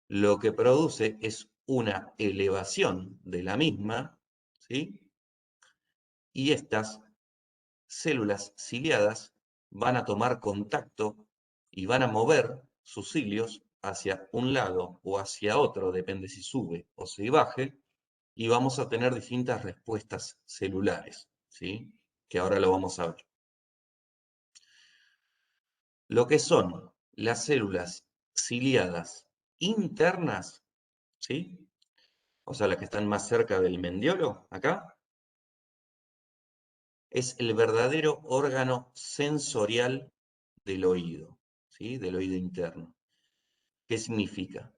Lo que produce es una elevación de la misma, ¿sí? Y estas células ciliadas van a tomar contacto y van a mover sus cilios hacia un lado o hacia otro, depende si sube o si baje, y vamos a tener distintas respuestas celulares, ¿sí? Que ahora lo vamos a ver. Lo que son las células ciliadas internas, ¿sí? O sea, las que están más cerca del mendiolo, acá, es el verdadero órgano sensorial del oído, ¿sí? Del oído interno. ¿Qué significa?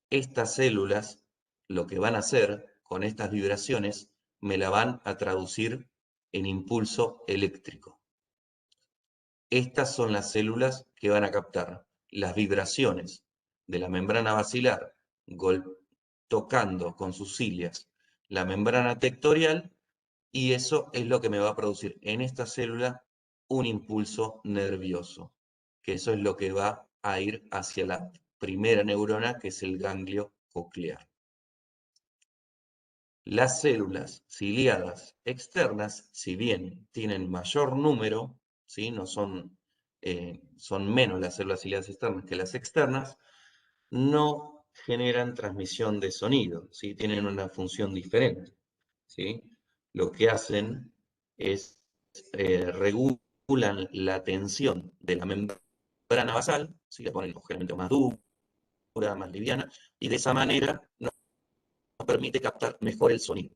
Estas células lo que van a hacer con estas vibraciones me la van a traducir en impulso eléctrico. Estas son las células que van a captar las vibraciones de la membrana basilar tocando con sus cilias la membrana tectorial, y eso es lo que me va a producir en esta célula un impulso nervioso, que eso es lo que va a ir hacia la primera neurona, que es el ganglio coclear. Las células ciliadas externas, si bien tienen mayor número, ¿sí? No son, son menos las células ciliadas externas que las externas, no generan transmisión de sonido, ¿sí? Tienen una función diferente, ¿sí? Lo que hacen es regulan la tensión de la membrana basal, ¿sí? La ponen generalmente más dura, más liviana, y de esa manera nos permite captar mejor el sonido,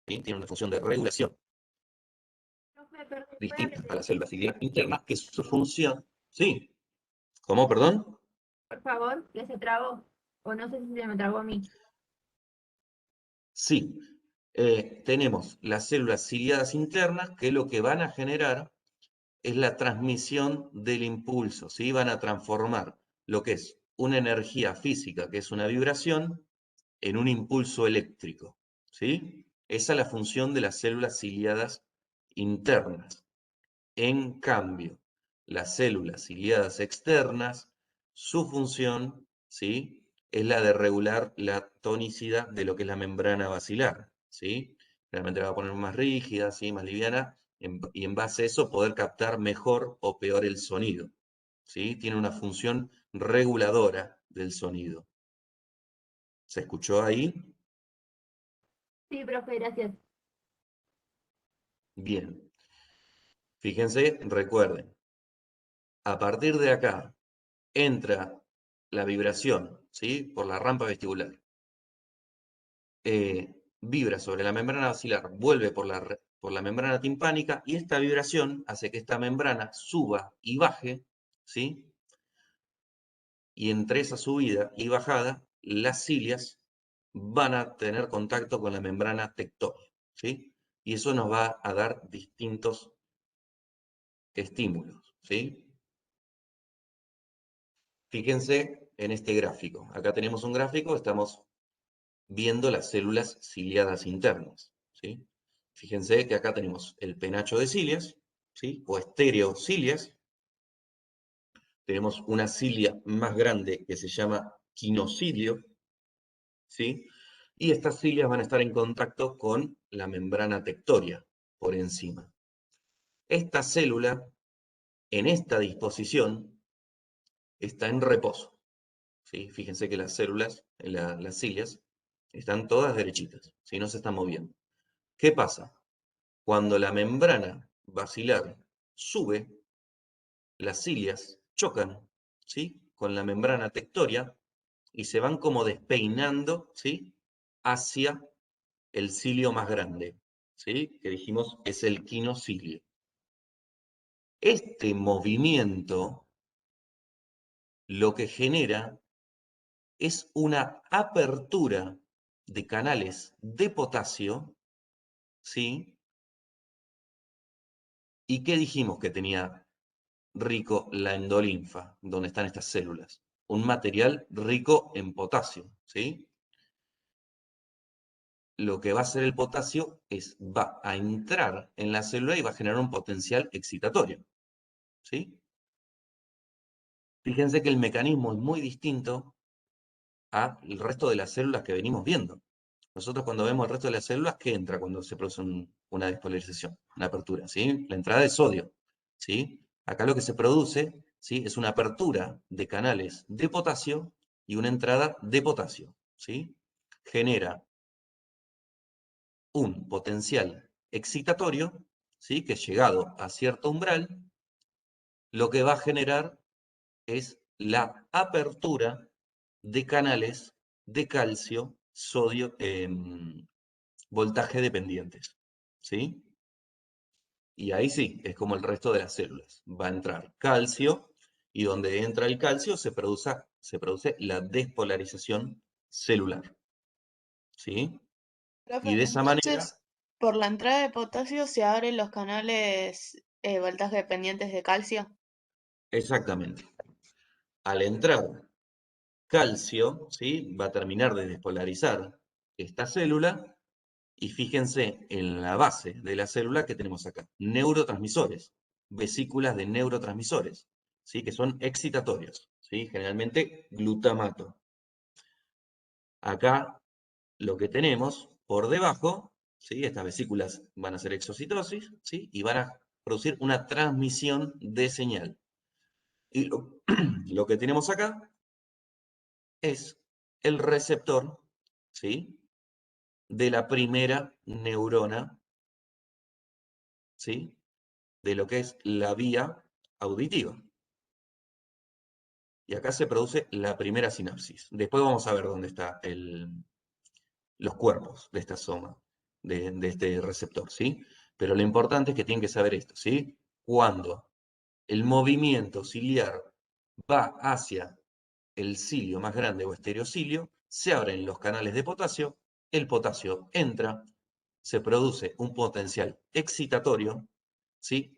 ¿sí? Tiene una función de regulación Profe, perdón, ¿puede distinta a la repetir, célula ciliar interna, que su función, ¿sí? ¿Cómo, perdón? por favor? Que se trabó. O no sé si se me trabó a mí. Sí. Tenemos las células ciliadas internas que lo que van a generar es la transmisión del impulso, ¿sí? Van a transformar lo que es una energía física, que es una vibración, en un impulso eléctrico, ¿sí? Esa es la función de las células ciliadas internas. En cambio, las células ciliadas externas, su función, ¿sí? Es la de regular la tonicidad de lo que es la membrana basilar, ¿sí? Realmente la va a poner más rígida, ¿sí? Más liviana, y en base a eso poder captar mejor o peor el sonido, ¿sí? Tiene una función reguladora del sonido. ¿Se escuchó ahí? Sí, profe, gracias. Bien. Fíjense, recuerden, a partir de acá entra la vibración, ¿sí? Por la rampa vestibular. Vibra sobre la membrana basilar, vuelve por la membrana timpánica, y esta vibración hace que esta membrana suba y baje, ¿sí? Y entre esa subida y bajada, las cilias van a tener contacto con la membrana tectónica, ¿sí? Y eso nos va a dar distintos estímulos, ¿sí? Fíjense en este gráfico. Acá tenemos un gráfico, estamos viendo las células ciliadas internas, ¿sí? Fíjense que acá tenemos el penacho de cilias, ¿sí? O estereocilias. Tenemos una cilia más grande que se llama quinocilio, ¿sí? Y estas cilias van a estar en contacto con la membrana tectoria por encima. Esta célula, en esta disposición, está en reposo, ¿sí? Fíjense que las células, las cilias, están todas derechitas, ¿sí? No se están moviendo. ¿Qué pasa? Cuando la membrana basilar sube, las cilias chocan, ¿sí? Con la membrana tectoria y se van como despeinando, ¿sí? Hacia el cilio más grande, ¿sí? Que dijimos es el quinocilio. Este movimiento lo que genera es una apertura de canales de potasio, ¿sí? ¿Y qué dijimos que tenía rico la endolinfa, donde están estas células? Un material rico en potasio, ¿sí? Lo que va a hacer el potasio es, va a entrar en la célula y va a generar un potencial excitatorio, ¿sí? Fíjense que el mecanismo es muy distinto al resto de las células que venimos viendo. Nosotros cuando vemos el resto de las células, ¿qué entra cuando se produce una despolarización? Una apertura, ¿sí? La entrada de sodio, ¿sí? Acá lo que se produce, ¿sí? Es una apertura de canales de potasio y una entrada de potasio, ¿sí? Genera un potencial excitatorio, ¿sí? Que llegado a cierto umbral, lo que va a generar es la apertura de canales de calcio, sodio, voltaje dependientes, ¿sí? Y ahí sí, es como el resto de las células. Va a entrar calcio y donde entra el calcio se produce la despolarización celular, ¿sí? Y Profe, de esa manera, entonces, por la entrada de potasio se abren los canales voltaje dependientes de calcio. exactamente, al entrar calcio, ¿sí? Va a terminar de despolarizar esta célula. Y fíjense en la base de la célula que tenemos acá, neurotransmisores, vesículas de neurotransmisores, ¿sí? Que son excitatorios, ¿sí? Generalmente glutamato. Acá lo que tenemos por debajo, ¿sí? Estas vesículas van a ser exocitosis, ¿sí? Y van a producir una transmisión de señal. Y lo que tenemos acá es el receptor, ¿sí? De la primera neurona, ¿sí? De lo que es la vía auditiva. Y acá se produce la primera sinapsis. Después vamos a ver dónde están los cuerpos de esta soma, de este receptor, ¿sí? Pero lo importante es que tienen que saber esto, ¿sí? Cuando el movimiento ciliar va hacia el cilio más grande o estereocilio, se abren los canales de potasio, el potasio entra, se produce un potencial excitatorio, ¿sí?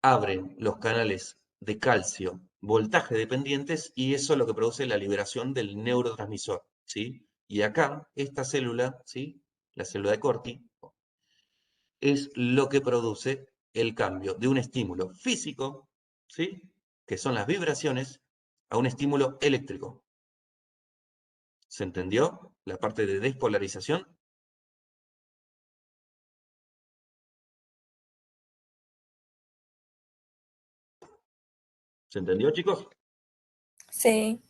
Abren los canales de calcio, voltaje dependientes, y eso es lo que produce la liberación del neurotransmisor, ¿sí? Y acá, esta célula, ¿sí? La célula de Corti, es lo que produce el cambio de un estímulo físico, ¿sí? Que son las vibraciones, a un estímulo eléctrico. ¿Se entendió la parte de despolarización? ¿Se entendió, chicos? Sí.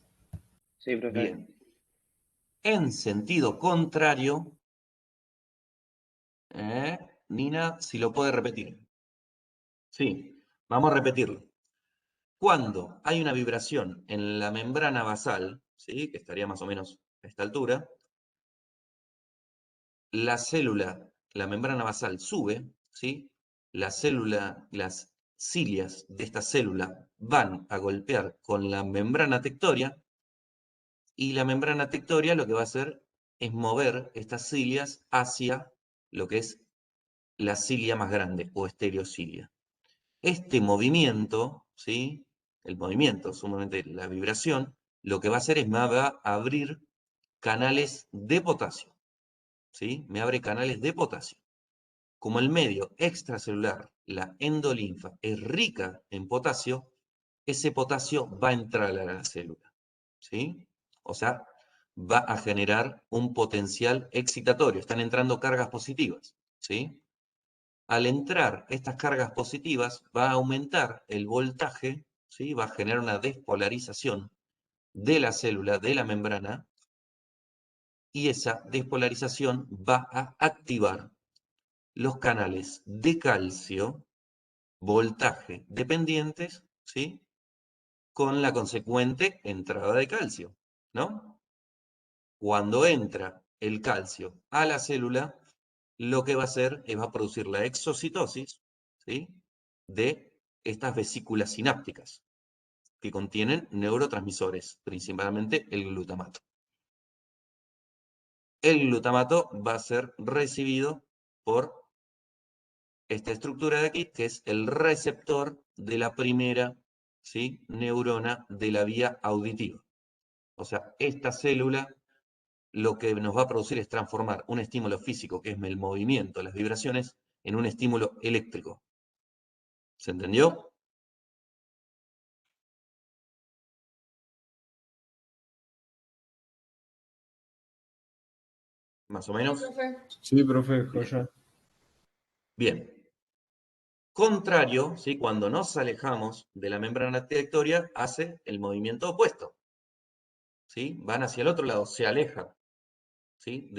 Sí, profe. Bien. En sentido contrario, Nina, si lo puede repetir. Sí, vamos a repetirlo. Cuando hay una vibración en la membrana basal, ¿sí? Que estaría más o menos a esta altura, la célula, la membrana basal sube, ¿sí? Las cilias de esta célula van a golpear con la membrana tectoria, y la membrana tectoria lo que va a hacer es mover estas cilias hacia lo que es la cilia más grande o estereocilia. Este movimiento, ¿sí? el movimiento, sumamente la vibración, lo que va a hacer es me va a abrir canales de potasio, ¿sí? Me abre canales de potasio. Como el medio extracelular, la endolinfa, es rica en potasio, ese potasio va a entrar a la célula, ¿sí? O sea, va a generar un potencial excitatorio, están entrando cargas positivas, ¿sí? Al entrar estas cargas positivas, va a aumentar el voltaje, ¿sí? Va a generar una despolarización de la célula, de la membrana, y esa despolarización va a activar los canales de calcio, voltaje dependientes, ¿sí? Con la consecuente entrada de calcio, ¿no? Cuando entra el calcio a la célula, lo que va a hacer es va a producir la exocitosis, ¿sí? De estas vesículas sinápticas que contienen neurotransmisores, principalmente el glutamato. El glutamato va a ser recibido por esta estructura de aquí, que es el receptor de la primera, ¿sí? Neurona de la vía auditiva. O sea, esta célula lo que nos va a producir es transformar un estímulo físico, que es el movimiento, las vibraciones, en un estímulo eléctrico. ¿Se entendió? ¿Más o menos? Sí, profe, joya. Bien. Contrario, ¿sí? Cuando nos alejamos de la membrana trayectoria, hace el movimiento opuesto, ¿sí? Van hacia el otro lado, se aleja, ¿sí?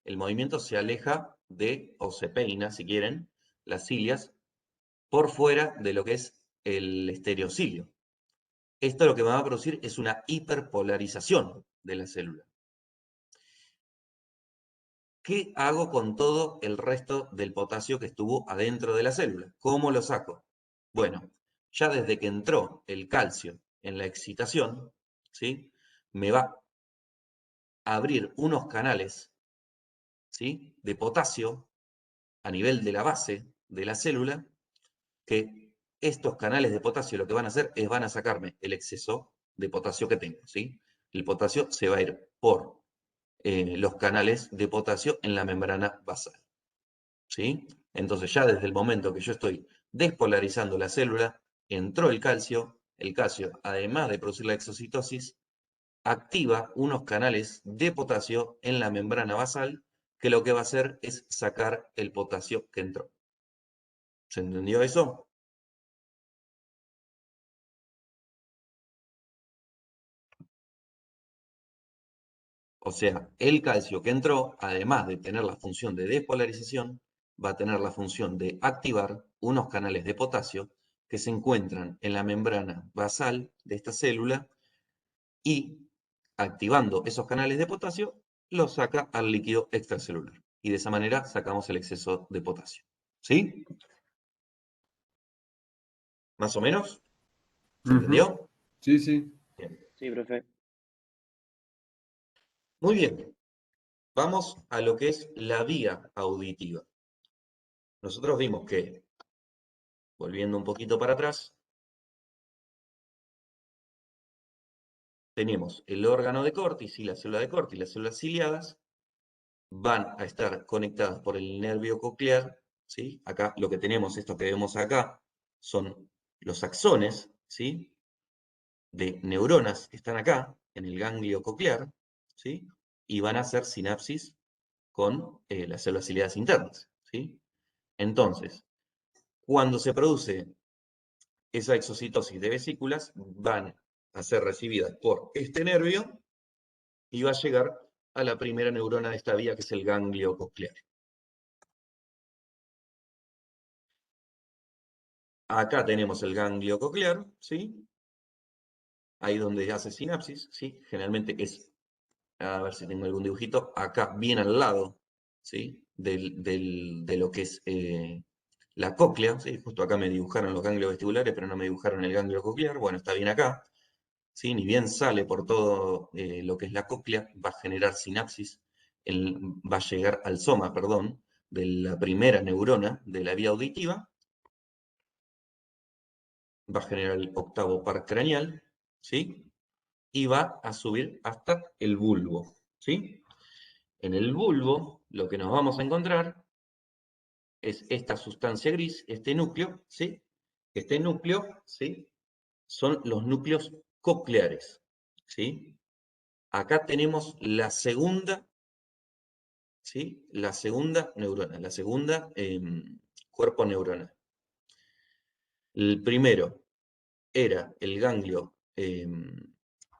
El movimiento se aleja de, o se peina, si quieren, las cilias por fuera de lo que es el estereocilio. Esto lo que va a producir es una hiperpolarización de la célula. ¿Qué hago con todo el resto del potasio que estuvo adentro de la célula? ¿Cómo lo saco? Bueno, ya desde que entró el calcio en la excitación, ¿sí? Me va a abrir unos canales, ¿sí? De potasio a nivel de la base de la célula, que estos canales de potasio lo que van a hacer es van a sacarme el exceso de potasio que tengo, ¿sí? El potasio se va a ir por los canales de potasio en la membrana basal, ¿sí? Entonces ya desde el momento que yo estoy despolarizando la célula, entró el calcio, además de producir la exocitosis, activa unos canales de potasio en la membrana basal, que lo que va a hacer es sacar el potasio que entró. ¿Se entendió eso? O sea, el calcio que entró, además de tener la función de despolarización, va a tener la función de activar unos canales de potasio que se encuentran en la membrana basal de esta célula y, activando esos canales de potasio, los saca al líquido extracelular. Y de esa manera sacamos el exceso de potasio. ¿Sí? ¿Más o menos? ¿Se entendió? Sí, sí. Bien. Sí, profe. Muy bien. Vamos a lo que es la vía auditiva. Nosotros vimos que, volviendo un poquito para atrás, tenemos el órgano de Cortis y la célula de Cortis, las células ciliadas, van a estar conectadas por el nervio coclear, ¿sí? Acá lo que tenemos, esto que vemos acá, son los axones, ¿sí? De neuronas que están acá, en el ganglio coclear, ¿sí? Y van a hacer sinapsis con las células ciliadas internas, ¿sí? Entonces, cuando se produce esa exocitosis de vesículas, van a ser recibidas por este nervio y va a llegar a la primera neurona de esta vía, que es el ganglio coclear. Acá tenemos el ganglio coclear, ¿sí? Ahí donde hace sinapsis, ¿sí? Generalmente es, a ver si tengo algún dibujito, acá bien al lado, ¿sí? De lo que es la cóclea, ¿sí? Justo acá me dibujaron los ganglios vestibulares, pero no me dibujaron el ganglio coclear. Bueno, está bien acá, ¿sí? Ni bien sale por todo lo que es la cóclea, va a generar sinapsis, va a llegar al soma, perdón, de la primera neurona de la vía auditiva. va a generar el octavo par craneal, ¿sí? Y va a subir hasta el bulbo, ¿sí? En el bulbo, lo que nos vamos a encontrar es esta sustancia gris, este núcleo, ¿sí? Este núcleo, ¿sí? Son los núcleos cocleares, ¿sí? Acá tenemos la segunda, ¿sí? La segunda neurona, la segunda cuerpo neuronal. El primero era el ganglio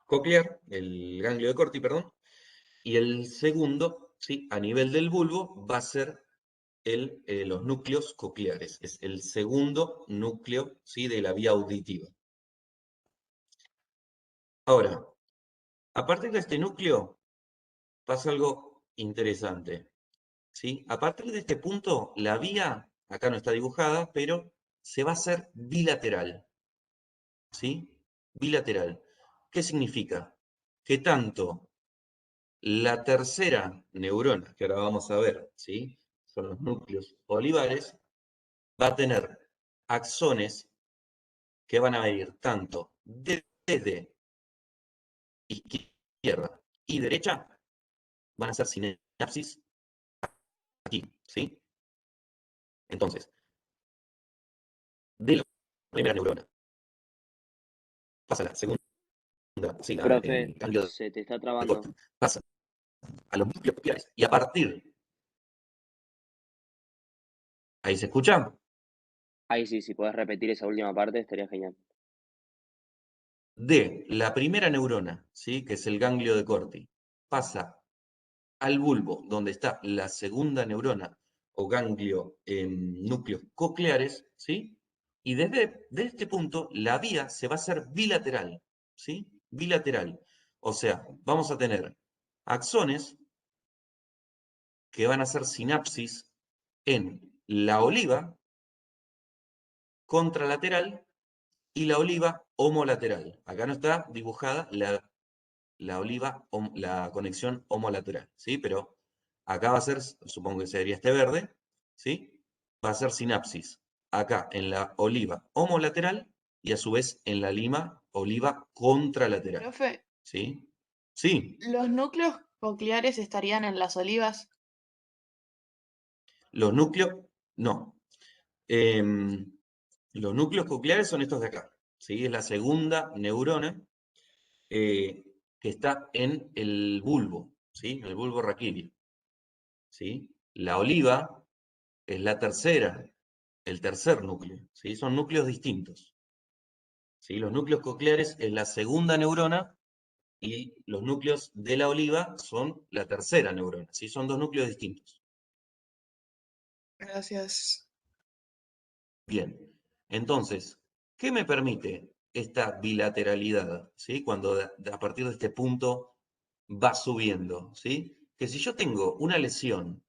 coclear, el ganglio de Corti, perdón, y el segundo, ¿sí? A nivel del bulbo, va a ser los núcleos cocleares. Es el segundo núcleo, ¿sí? De la vía auditiva. Ahora, a partir de este núcleo pasa algo interesante, ¿sí? A partir de este punto, la vía, acá no está dibujada, pero se va a hacer bilateral, ¿sí? Bilateral. ¿Qué significa? Que tanto la tercera neurona, que ahora vamos a ver, ¿sí? Son los núcleos olivares, va a tener axones que van a ir tanto desde izquierda y derecha, van a ser sinapsis aquí, ¿sí? Entonces, de la primera neurona pasa a la segunda, sí, Profe, el ganglio se te está de trabando. Corti, pasa a los núcleos cocleares y a partir, ahí se escucha, Ahí sí, si podés repetir esa última parte, estaría genial. de la primera neurona, ¿sí? Que es el ganglio de Corti, pasa al bulbo, donde está la segunda neurona o ganglio en núcleos cocleares, ¿sí? Y desde este punto la vía se va a hacer bilateral, ¿sí? Bilateral. O sea, vamos a tener axones que van a hacer sinapsis en la oliva contralateral y la oliva homolateral. Acá no está dibujada la oliva, la conexión homolateral, ¿sí? Pero acá va a ser, supongo que sería este verde, ¿sí? Va a ser sinapsis acá en la oliva homolateral y a su vez en la oliva contralateral, Profe, ¿sí? Sí, ¿los núcleos cocleares estarían en las olivas? los núcleos, no. Em, los núcleos cocleares son estos de acá, ¿sí? Es la segunda neurona eh, que está en el bulbo, ¿sí? El bulbo raquídeo, ¿sí? La oliva es la tercera, el tercer núcleo, ¿sí? Son núcleos distintos, ¿sí? Los núcleos cocleares es la segunda neurona y los núcleos de la oliva son la tercera neurona, ¿sí? Son dos núcleos distintos. Gracias. Bien, entonces, ¿qué me permite esta bilateralidad, ¿sí? Cuando a partir de este punto va subiendo, ¿sí? Que si yo tengo una lesión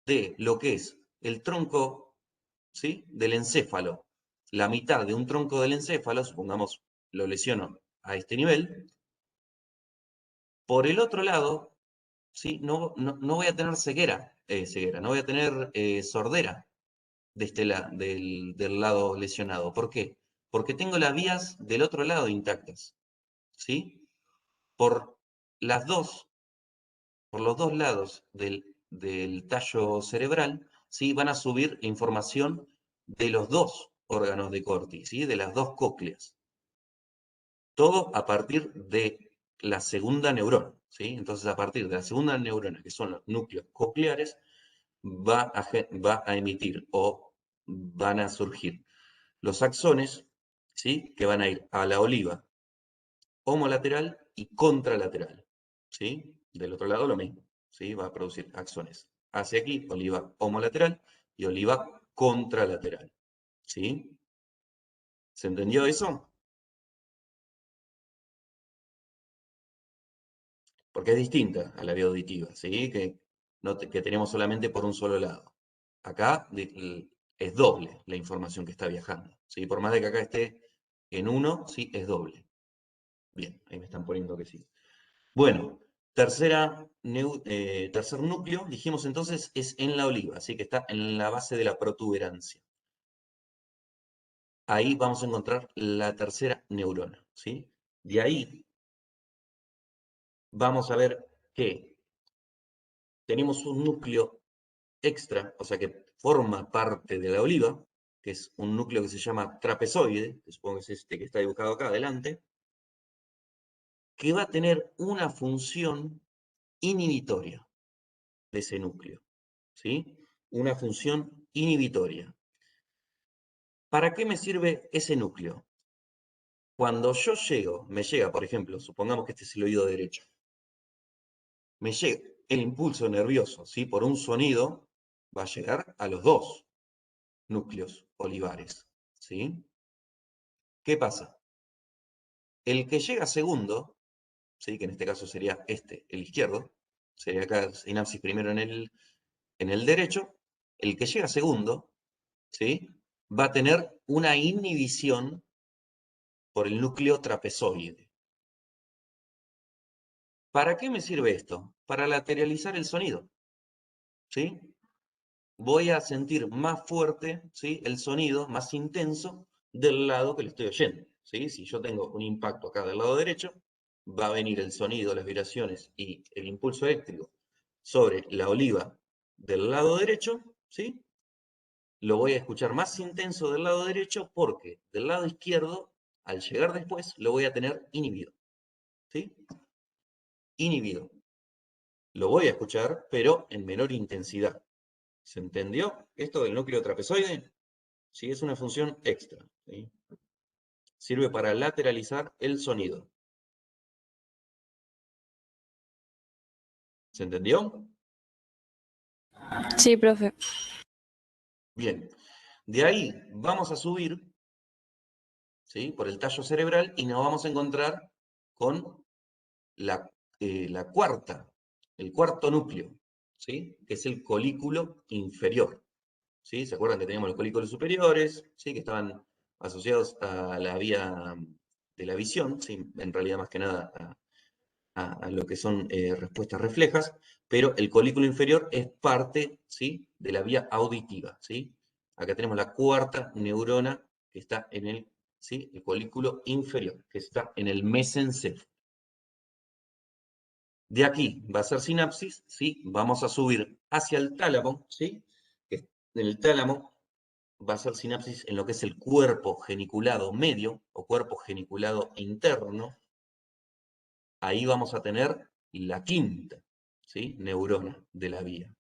de lo que es el tronco, ¿sí? Del encéfalo, la mitad de un tronco del encéfalo, supongamos lo lesiono a este nivel, por el otro lado, ¿sí? No voy a tener ceguera, no voy a tener sordera de del lado lesionado. ¿Por qué? Porque tengo las vías del otro lado intactas, ¿sí? Por las dos, por los dos lados del tallo cerebral, ¿sí? Van a subir información de los dos órganos de Corti, ¿sí? De las dos cócleas. Todo a partir de la segunda neurona, ¿sí? Entonces, a partir de la segunda neurona, que son los núcleos cocleares, va a emitir o van a surgir los axones, ¿sí? Que van a ir a la oliva homolateral y contralateral, ¿sí? Del otro lado lo mismo, ¿sí? Va a producir axones hacia aquí, oliva homolateral y oliva contralateral, ¿sí? ¿Se entendió eso? Porque es distinta a la vía auditiva, ¿sí? Que tenemos solamente por un solo lado. Acá es doble la información que está viajando, ¿sí? Por más de que acá esté en uno, sí, es doble. Bien, ahí me están poniendo que sí. Bueno, tercer núcleo, dijimos entonces, es en la oliva, así que está en la base de la protuberancia. ahí vamos a encontrar la tercera neurona, ¿sí? De ahí vamos a ver que tenemos un núcleo extra, o sea que forma parte de la oliva, que es un núcleo que se llama trapezoide, que supongo que es este que está dibujado acá adelante, que va a tener una función inhibitoria de ese núcleo, ¿sí? Una función inhibitoria. ¿Para qué me sirve ese núcleo? Cuando yo me llega, por ejemplo, supongamos que este es el oído derecho, me llega el impulso nervioso, ¿sí? Por un sonido, va a llegar a los dos núcleos olivares, ¿sí? ¿Qué pasa? El que llega segundo, ¿sí? Que en este caso sería este, el izquierdo, sería acá sinapsis primero en el derecho, el que llega segundo, ¿sí? Va a tener una inhibición por el núcleo trapezoide. ¿Para qué me sirve esto? Para lateralizar el sonido, ¿sí? Voy a sentir más fuerte, ¿sí? El sonido, más intenso, del lado que lo estoy oyendo, ¿sí? Si yo tengo un impacto acá del lado derecho, va a venir el sonido, las vibraciones y el impulso eléctrico sobre la oliva del lado derecho, ¿sí? Lo voy a escuchar más intenso del lado derecho porque del lado izquierdo, al llegar después, lo voy a tener inhibido, ¿sí? Inhibido. Lo voy a escuchar, pero en menor intensidad. ¿Se entendió esto del núcleo trapezoide? Sí, es una función extra, ¿sí? Sirve para lateralizar el sonido. ¿Se entendió? Sí, profe. Bien. De ahí vamos a subir, ¿sí? Por el tallo cerebral y nos vamos a encontrar con la cuarta, el cuarto núcleo, ¿sí? Que es el colículo inferior, ¿sí? ¿Se acuerdan que teníamos los colículos superiores, ¿sí? Que estaban asociados a la vía de la visión, ¿sí? En realidad más que nada a lo que son respuestas reflejas, pero el colículo inferior es parte, ¿sí? De la vía auditiva, ¿sí? Acá tenemos la cuarta neurona que está en el colículo inferior, que está en el mesencéfalo. De aquí va a ser sinapsis, ¿sí? Vamos a subir hacia el tálamo, ¿sí? En el tálamo va a ser sinapsis en lo que es el cuerpo geniculado medio o cuerpo geniculado interno. Ahí vamos a tener la quinta, ¿sí? Neurona de la vía.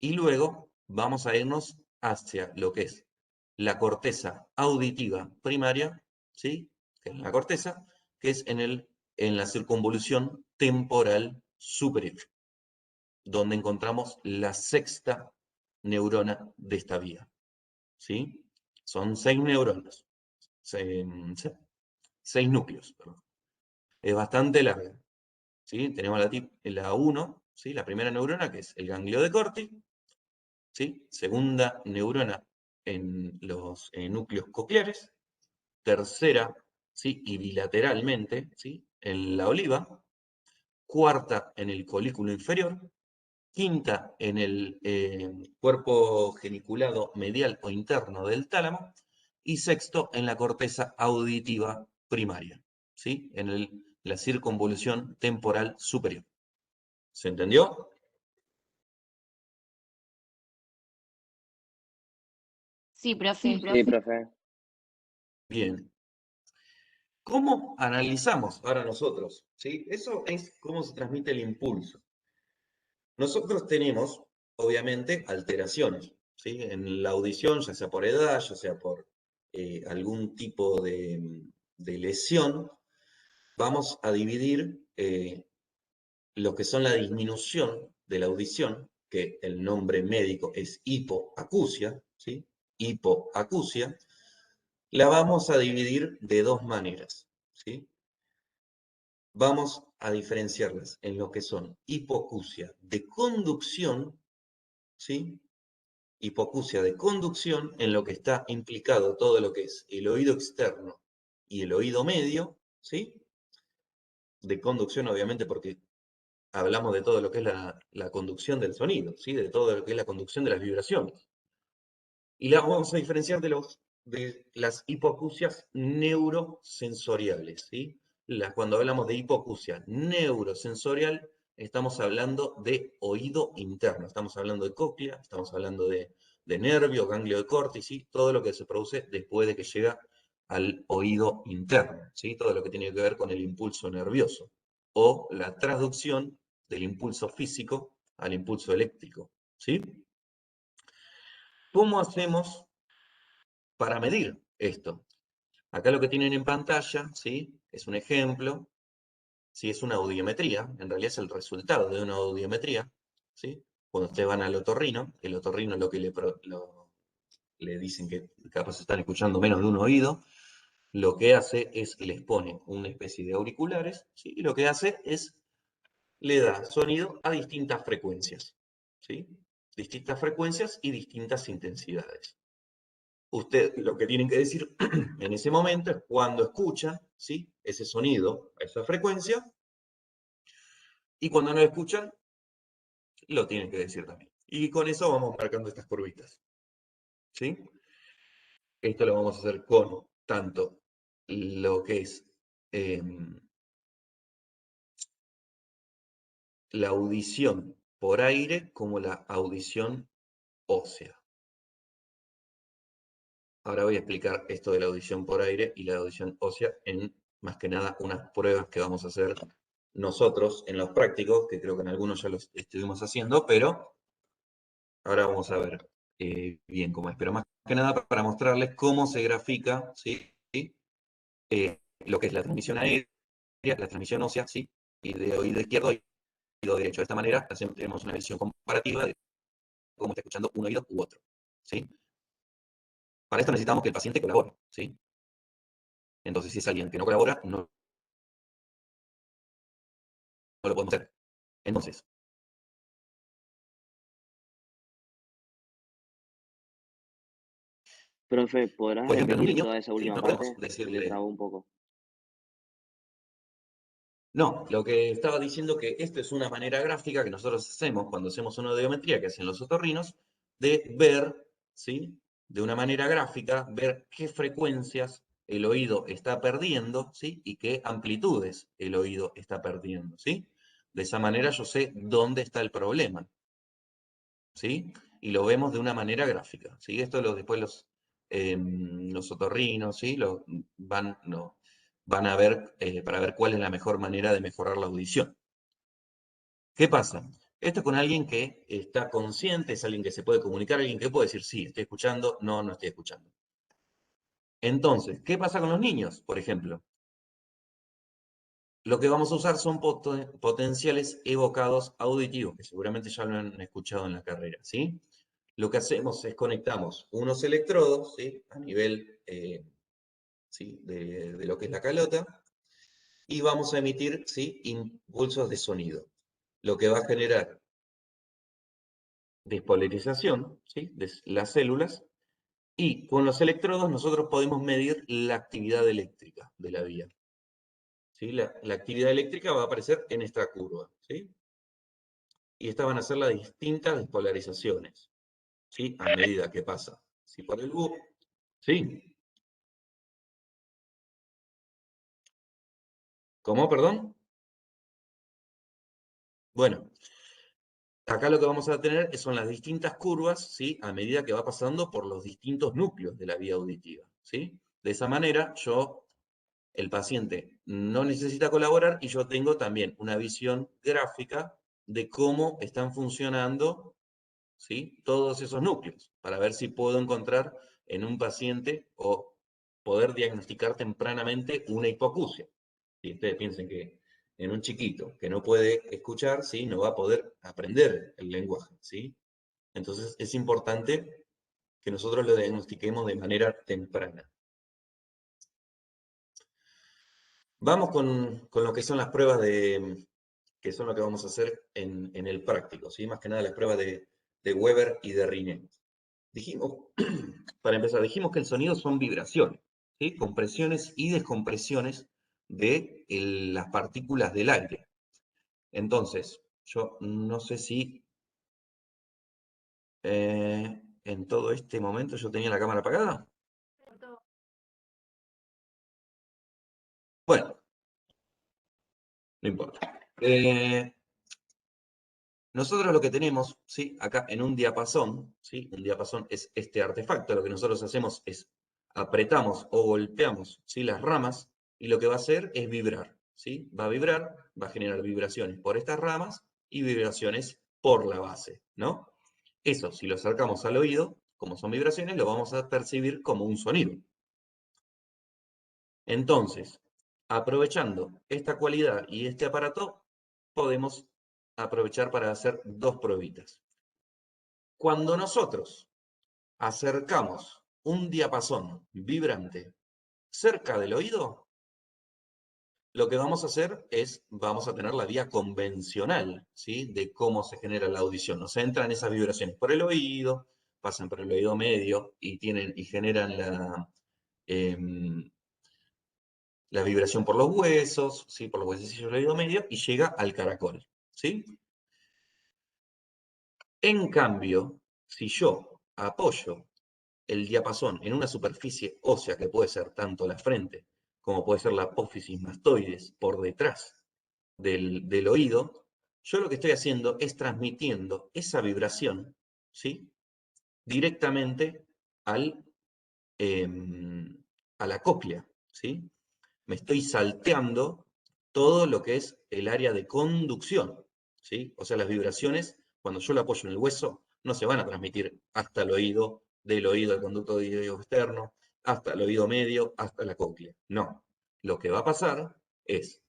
Y luego vamos a irnos hacia lo que es la corteza auditiva primaria, ¿sí? Que es la corteza, que es en la circunvolución temporal superior, donde encontramos la sexta neurona de esta vía, ¿sí? Son 6 neuronas, 6 núcleos, perdón. Es bastante larga, ¿sí? Tenemos la 1, ¿sí? La primera neurona, que es el ganglio de Corti, ¿sí? Segunda neurona en los núcleos cocleares, tercera, ¿sí? Y bilateralmente, ¿sí? En la oliva, cuarta en el colículo inferior, quinta en el cuerpo geniculado medial o interno del tálamo, y sexto en la corteza auditiva primaria, ¿sí? En la circunvolución temporal superior. ¿Se entendió? Sí, profe. Sí, profe. Bien. ¿Cómo analizamos ahora nosotros? ¿Sí? Eso es cómo se transmite el impulso. Nosotros tenemos, obviamente, alteraciones, ¿sí? En la audición, ya sea por edad, ya sea por algún tipo de lesión, vamos a dividir lo que son la disminución de la audición, que el nombre médico es hipoacusia, ¿sí? Hipoacusia, la vamos a dividir de dos maneras, ¿sí? Vamos a diferenciarlas en lo que son hipoacusia de conducción, ¿sí? Hipoacusia de conducción, en lo que está implicado todo lo que es el oído externo y el oído medio, ¿sí? De conducción, obviamente, porque hablamos de todo lo que es la conducción del sonido, ¿sí? De todo lo que es la conducción de las vibraciones. Y la vamos a diferenciar de los de las hipoacusias neurosensoriales, ¿sí? Cuando hablamos de hipoacusia neurosensorial, estamos hablando de oído interno, estamos hablando de cóclea, estamos hablando de nervio, ganglio de Corti, ¿sí? Todo lo que se produce después de que llega al oído interno, ¿sí? Todo lo que tiene que ver con el impulso nervioso o la traducción del impulso físico al impulso eléctrico, ¿sí? ¿Cómo hacemos para medir esto? Acá lo que tienen en pantalla, ¿sí? Es un ejemplo, ¿sí? Es una audiometría, en realidad es el resultado de una audiometría, ¿sí? Cuando ustedes van al otorrino, el otorrino lo que le dicen que capaz están escuchando menos de un oído, lo que hace es les pone una especie de auriculares, ¿sí? Y lo que hace es le da sonido a distintas frecuencias, ¿sí? Distintas frecuencias y distintas intensidades. Usted lo que tienen que decir en ese momento es cuando escuchan, ¿sí? Ese sonido, esa frecuencia, y cuando no lo escuchan, lo tienen que decir también. Y con eso vamos marcando estas curvitas, ¿sí? Esto lo vamos a hacer con tanto lo que es la audición por aire como la audición ósea. Ahora voy a explicar esto de la audición por aire y la audición ósea en, más que nada, unas pruebas que vamos a hacer nosotros en los prácticos, que creo que en algunos ya los estuvimos haciendo, pero ahora vamos a ver bien cómo es. Pero más que nada para mostrarles cómo se grafica, ¿sí? Lo que es la transmisión aérea, la transmisión ósea, ¿sí? Y de oído izquierdo a oído derecho. De esta manera tenemos una visión comparativa de cómo está escuchando un oído u otro, ¿sí? Para esto necesitamos que el paciente colabore, ¿sí? Entonces, si es alguien que no colabora, no lo podemos hacer. Entonces, Profe, ¿podrás por ejemplo, en un repetir niño, toda esa ¿sí? última No podemos parte? Se le decirle, trabó un poco. no, lo que estaba diciendo que esto es una manera gráfica que nosotros hacemos cuando hacemos una audiometría que hacen los otorrinos, de ver, ¿sí? De una manera gráfica, ver qué frecuencias el oído está perdiendo, ¿sí? Y qué amplitudes el oído está perdiendo, ¿sí? De esa manera yo sé dónde está el problema, ¿sí? Y lo vemos de una manera gráfica, ¿sí? Esto después los otorrinos, ¿sí? Van a ver para ver cuál es la mejor manera de mejorar la audición. ¿Qué pasa? Esto es con alguien que está consciente, es alguien que se puede comunicar, alguien que puede decir, sí, estoy escuchando, no, no estoy escuchando. Entonces, ¿qué pasa con los niños, por ejemplo? Lo que vamos a usar son potenciales evocados auditivos, que seguramente ya lo han escuchado en la carrera, ¿sí? Lo que hacemos es conectamos unos electrodos, ¿sí? A nivel ¿sí? de lo que es la calota, y vamos a emitir, ¿sí? Impulsos de sonido, lo que va a generar despolarización, ¿sí? De las células, y con los electrodos nosotros podemos medir la actividad eléctrica de la vía. ¿Sí? La actividad eléctrica va a aparecer en esta curva, ¿sí? Y estas van a ser las distintas despolarizaciones, ¿sí? A medida que pasa. ¿Sí? Por el bus, ¿sí? ¿Cómo, perdón? Bueno, acá lo que vamos a tener son las distintas curvas, ¿sí? A medida que va pasando por los distintos núcleos de la vía auditiva, ¿sí? De esa manera, el paciente no necesita colaborar y yo tengo también una visión gráfica de cómo están funcionando, ¿sí? Todos esos núcleos, para ver si puedo encontrar en un paciente o poder diagnosticar tempranamente una hipoacusia. Si ustedes piensen que en un chiquito que no puede escuchar, ¿sí? No va a poder aprender el lenguaje, ¿sí? Entonces es importante que nosotros lo diagnostiquemos de manera temprana. Vamos con lo que son las pruebas que son lo que vamos a hacer en el práctico, ¿sí? Más que nada las pruebas de Weber y de Riné. Dijimos, para empezar, dijimos que el sonido son vibraciones, ¿sí? Compresiones y descompresiones de las partículas del aire. Entonces, yo no sé si en todo este momento yo tenía la cámara apagada. No importa. Nosotros lo que tenemos, ¿sí? Acá en un diapasón, ¿sí? Un diapasón es este artefacto. Lo que nosotros hacemos es apretamos o golpeamos, ¿sí? Las ramas y lo que va a hacer es vibrar, ¿sí? Va a vibrar, va a generar vibraciones por estas ramas y vibraciones por la base, ¿no? Eso, si lo acercamos al oído, como son vibraciones, lo vamos a percibir como un sonido. Entonces, aprovechando esta cualidad y este aparato, podemos aprovechar para hacer dos pruebitas. Cuando nosotros acercamos un diapasón vibrante cerca del oído, lo que vamos a hacer es, vamos a tener la vía convencional, ¿sí? De cómo se genera la audición. O sea, entran esas vibraciones por el oído, pasan por el oído medio y generan la vibración por los huesos, ¿sí? Por los huesecillos del oído medio y llega al caracol, ¿sí? En cambio, si yo apoyo el diapasón en una superficie ósea que puede ser tanto la frente como puede ser la apófisis mastoides por detrás del oído, yo lo que estoy haciendo es transmitiendo esa vibración, ¿sí? Directamente a la cóclea, ¿sí? Me estoy salteando todo lo que es el área de conducción, ¿sí? O sea, las vibraciones, cuando yo lo apoyo en el hueso, no se van a transmitir hasta el oído, del oído al conducto auditivo externo, hasta el oído medio, hasta la cóclea. No. Lo que va a pasar es,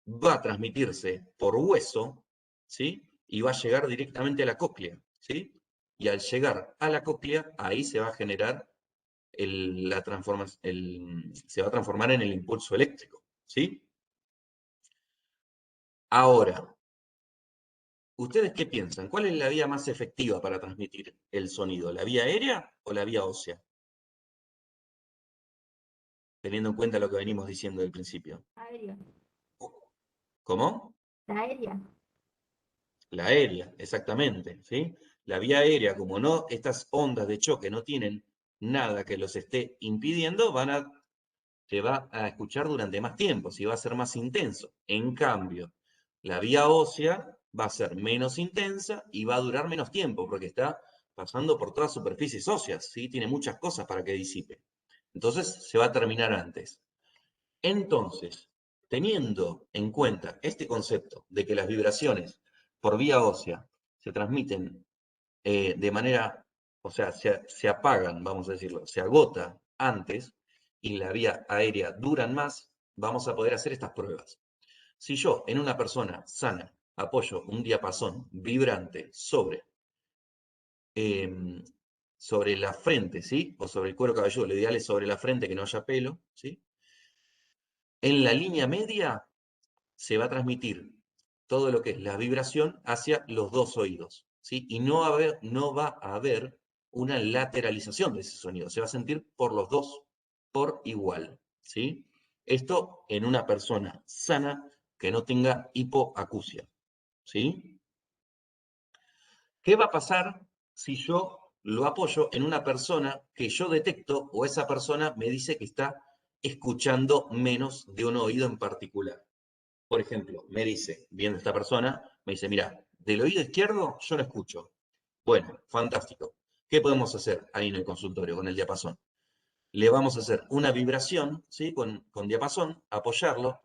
va a transmitirse por hueso, ¿sí? Y va a llegar directamente a la cóclea, ¿sí? Y al llegar a la cóclea, ahí se va a generar se va a transformar en el impulso eléctrico, ¿sí? Ahora, ¿ustedes qué piensan? ¿Cuál es la vía más efectiva para transmitir el sonido? ¿La vía aérea o la vía ósea? Teniendo en cuenta lo que venimos diciendo al principio. Aérea. ¿Cómo? La aérea. La aérea, exactamente, ¿sí? La vía aérea, como no, estas ondas de choque no tienen nada que los esté impidiendo, se va a escuchar durante más tiempo, si va a ser más intenso. En cambio, la vía ósea va a ser menos intensa y va a durar menos tiempo, porque está pasando por todas superficies óseas, ¿sí? Tiene muchas cosas para que disipe. Entonces, se va a terminar antes. Entonces, teniendo en cuenta este concepto de que las vibraciones por vía ósea se transmiten de manera, o sea, se apagan, vamos a decirlo, se agota antes y la vía aérea duran más, vamos a poder hacer estas pruebas. Si yo en una persona sana apoyo un diapasón vibrante sobre la frente, ¿sí? O sobre el cuero cabelludo, lo ideal es sobre la frente que no haya pelo, ¿sí? En la línea media se va a transmitir todo lo que es la vibración hacia los dos oídos, ¿sí? Y no va a haber una lateralización de ese sonido, se va a sentir por los dos por igual, ¿sí? Esto en una persona sana que no tenga hipoacusia, ¿sí? ¿Qué va a pasar si yo lo apoyo en una persona que yo detecto o esa persona me dice que está escuchando menos de un oído en particular? Por ejemplo, me dice, viendo esta persona, me dice, mira, del oído izquierdo yo no escucho. Bueno, fantástico. ¿Qué podemos hacer ahí en el consultorio con el diapasón? Le vamos a hacer una vibración, ¿sí? Con diapasón, apoyarlo,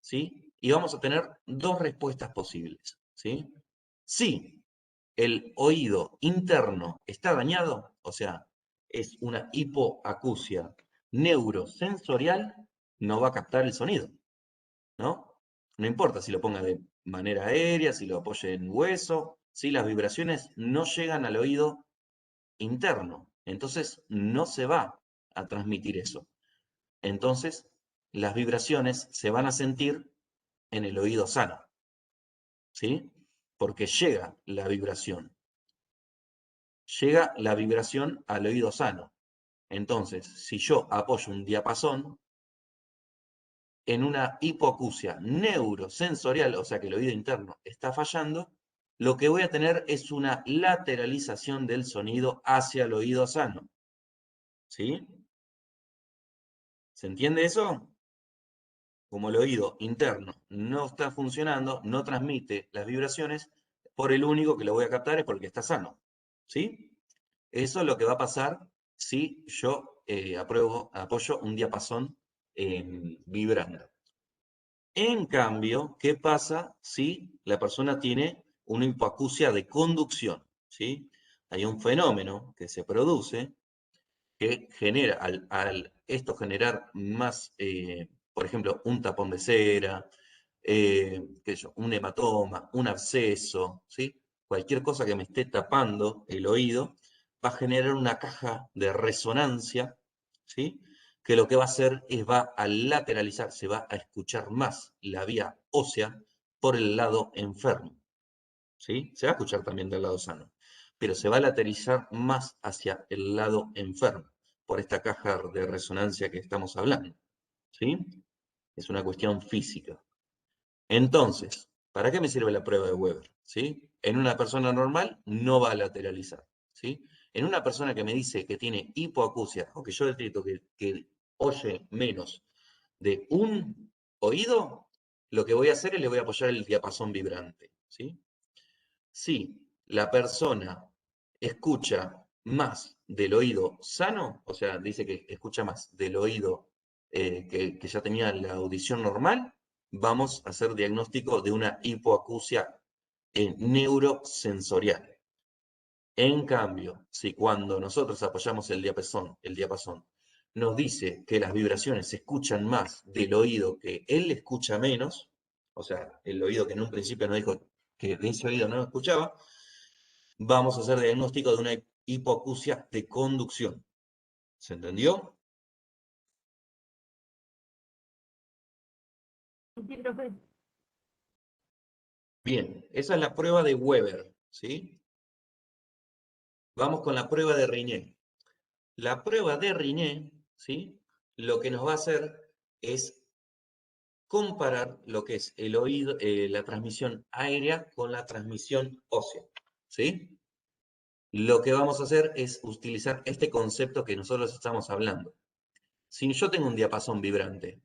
¿sí? Y vamos a tener dos respuestas posibles, ¿sí? Si el oído interno está dañado, o sea, es una hipoacusia neurosensorial, no va a captar el sonido, ¿no? No importa si lo ponga de manera aérea, si lo apoye en hueso, si las vibraciones no llegan al oído interno. Entonces no se va a transmitir eso. Entonces las vibraciones se van a sentir en el oído sano, ¿sí? Porque llega la vibración. Llega la vibración al oído sano. Entonces, si yo apoyo un diapasón, en una hipoacusia neurosensorial, o sea que el oído interno está fallando, lo que voy a tener es una lateralización del sonido hacia el oído sano. ¿Sí? ¿Se entiende eso? como el oído interno no está funcionando, no transmite las vibraciones, por el único que lo voy a captar es porque está sano. ¿Sí? Eso es lo que va a pasar si yo apoyo un diapasón vibrando. En cambio, ¿qué pasa si la persona tiene una hipoacusia de conducción? ¿Sí? Hay un fenómeno que se produce que genera, al esto generar más, por ejemplo, un tapón de cera, qué sé yo, un hematoma, un absceso, ¿sí? Cualquier cosa que me esté tapando el oído, va a generar una caja de resonancia, ¿sí? Que lo que va a hacer es va a lateralizar, se va a escuchar más la vía ósea por el lado enfermo, ¿sí? Se va a escuchar también del lado sano, pero se va a lateralizar más hacia el lado enfermo, por esta caja de resonancia que estamos hablando, ¿sí? Es una cuestión física. Entonces, ¿para qué me sirve la prueba de Weber? ¿Sí? En una persona normal no va a lateralizar, ¿sí? En una persona que me dice que tiene hipoacusia, o que yo detecto que oye menos de un oído, lo que voy a hacer es le voy a apoyar el diapasón vibrante, ¿sí? Si la persona escucha más del oído sano, o sea, dice que escucha más del oído que ya tenía la audición normal, vamos a hacer diagnóstico de una hipoacusia neurosensorial. En cambio, si cuando nosotros apoyamos el diapasón nos dice que las vibraciones se escuchan más del oído que él escucha menos, o sea, el oído que en un principio nos dijo que de ese oído no lo escuchaba, vamos a hacer diagnóstico de una hipoacusia de conducción. ¿Se entendió? Sí, profe. Bien, esa es la prueba de Weber, ¿sí? Vamos con la prueba de Riné. La prueba de Riné, ¿sí? Lo que nos va a hacer es comparar lo que es el oído, la transmisión aérea con la transmisión ósea, ¿sí? Lo que vamos a hacer es utilizar este concepto que nosotros estamos hablando. Si yo tengo un diapasón vibrante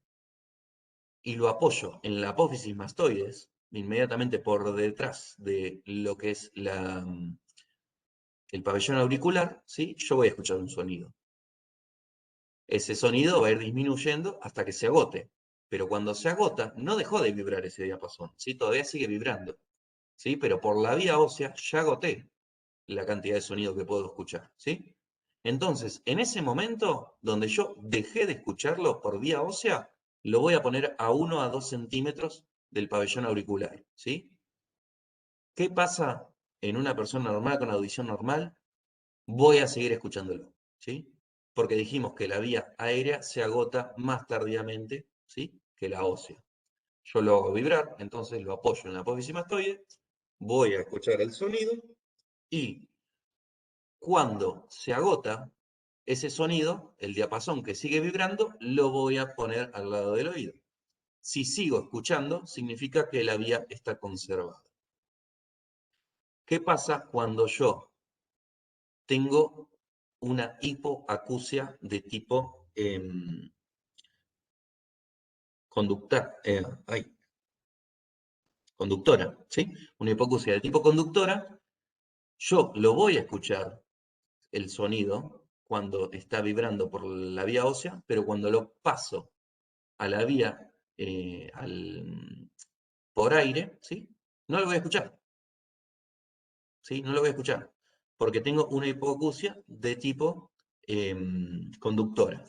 y lo apoyo en la apófisis mastoides, inmediatamente por detrás de lo que es el pabellón auricular, ¿sí? Yo voy a escuchar un sonido. Ese sonido va a ir disminuyendo hasta que se agote. Pero cuando se agota, no dejó de vibrar ese diapasón, ¿sí? Todavía sigue vibrando, ¿sí? Pero por la vía ósea ya agoté la cantidad de sonido que puedo escuchar, ¿sí? Entonces, en ese momento donde yo dejé de escucharlo por vía ósea, lo voy a poner a 1 a 2 centímetros del pabellón auricular, ¿sí? ¿Qué pasa en una persona normal con audición normal? Voy a seguir escuchándolo, ¿sí? Porque dijimos que la vía aérea se agota más tardíamente, ¿sí? Que la ósea. Yo lo hago vibrar, entonces lo apoyo en la apófisis mastoide, voy a escuchar el sonido y cuando se agota ese sonido, el diapasón que sigue vibrando, lo voy a poner al lado del oído. Si sigo escuchando, significa que la vía está conservada. ¿Qué pasa cuando yo tengo una hipoacusia de tipo conductora? ¿Sí? Una hipoacusia de tipo conductora, yo lo voy a escuchar el sonido cuando está vibrando por la vía ósea, pero cuando lo paso a la vía por aire, ¿sí? No lo voy a escuchar, ¿sí? No lo voy a escuchar, porque tengo una hipoacusia de tipo conductora,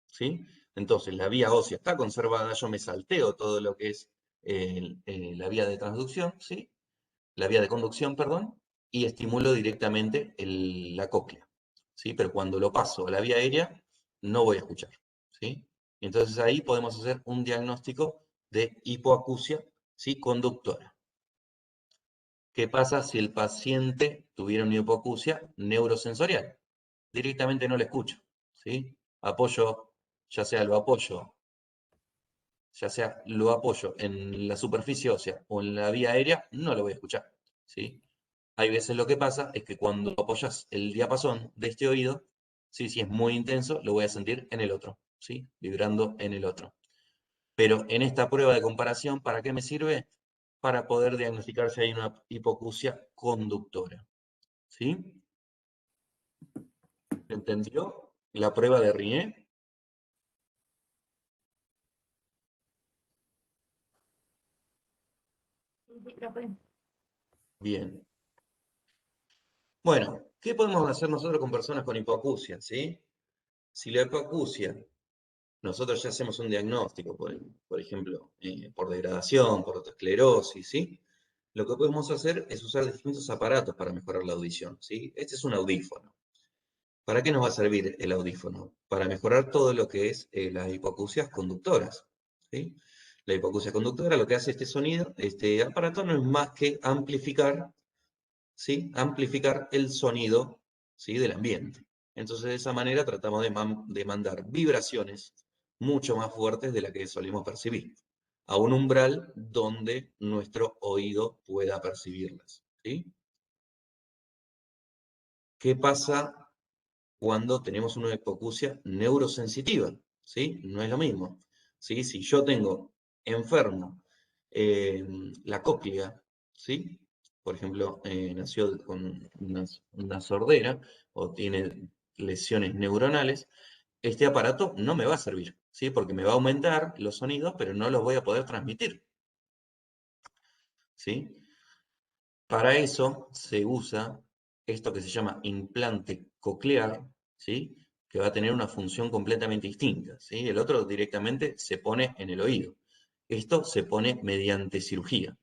¿sí? Entonces la vía ósea está conservada, yo me salteo todo lo que es la vía de transducción, ¿sí? La vía de conducción, perdón, y estimulo directamente la cóclea, ¿sí? Pero cuando lo paso a la vía aérea, no voy a escuchar, ¿sí? Entonces ahí podemos hacer un diagnóstico de hipoacusia, ¿sí? Conductora. ¿Qué pasa si el paciente tuviera una hipoacusia neurosensorial? Directamente no le escucho, ¿sí? Apoyo, ya sea lo apoyo en la superficie ósea o en la vía aérea, no lo voy a escuchar, ¿sí? Hay veces lo que pasa es que cuando apoyas el diapasón de este oído, ¿sí? Si es muy intenso, lo voy a sentir en el otro, ¿sí? Vibrando en el otro. Pero en esta prueba de comparación, ¿para qué me sirve? Para poder diagnosticar si hay una hipoacusia conductora. ¿Sí? ¿Entendió la prueba de Rinné? Sí, profe. Bien. Bueno, ¿qué podemos hacer nosotros con personas con hipoacusia? ¿Sí? Si la hipoacusia, nosotros ya hacemos un diagnóstico, por ejemplo, por degradación, por esclerosis, ¿sí? Lo que podemos hacer es usar distintos aparatos para mejorar la audición, ¿sí? Este es un audífono. ¿Para qué nos va a servir el audífono? Para mejorar todo lo que es las hipoacusias conductoras, ¿sí? La hipoacusia conductora, lo que hace este sonido, este aparato no es más que amplificar, ¿sí? Amplificar el sonido, ¿sí? Del ambiente. Entonces, de esa manera tratamos de mandar vibraciones mucho más fuertes de la que solemos percibir, a un umbral donde nuestro oído pueda percibirlas, ¿sí? ¿Qué pasa cuando tenemos una hipoacusia neurosensitiva? ¿Sí? No es lo mismo, ¿sí? Si yo tengo enfermo la cóclea, ¿sí? Por ejemplo, nació con una sordera o tiene lesiones neuronales, este aparato no me va a servir, ¿sí? Porque me va a aumentar los sonidos, pero no los voy a poder transmitir, ¿sí? Para eso se usa esto que se llama implante coclear, ¿sí? Que va a tener una función completamente distinta, ¿sí? El otro directamente se pone en el oído. Esto se pone mediante cirugía,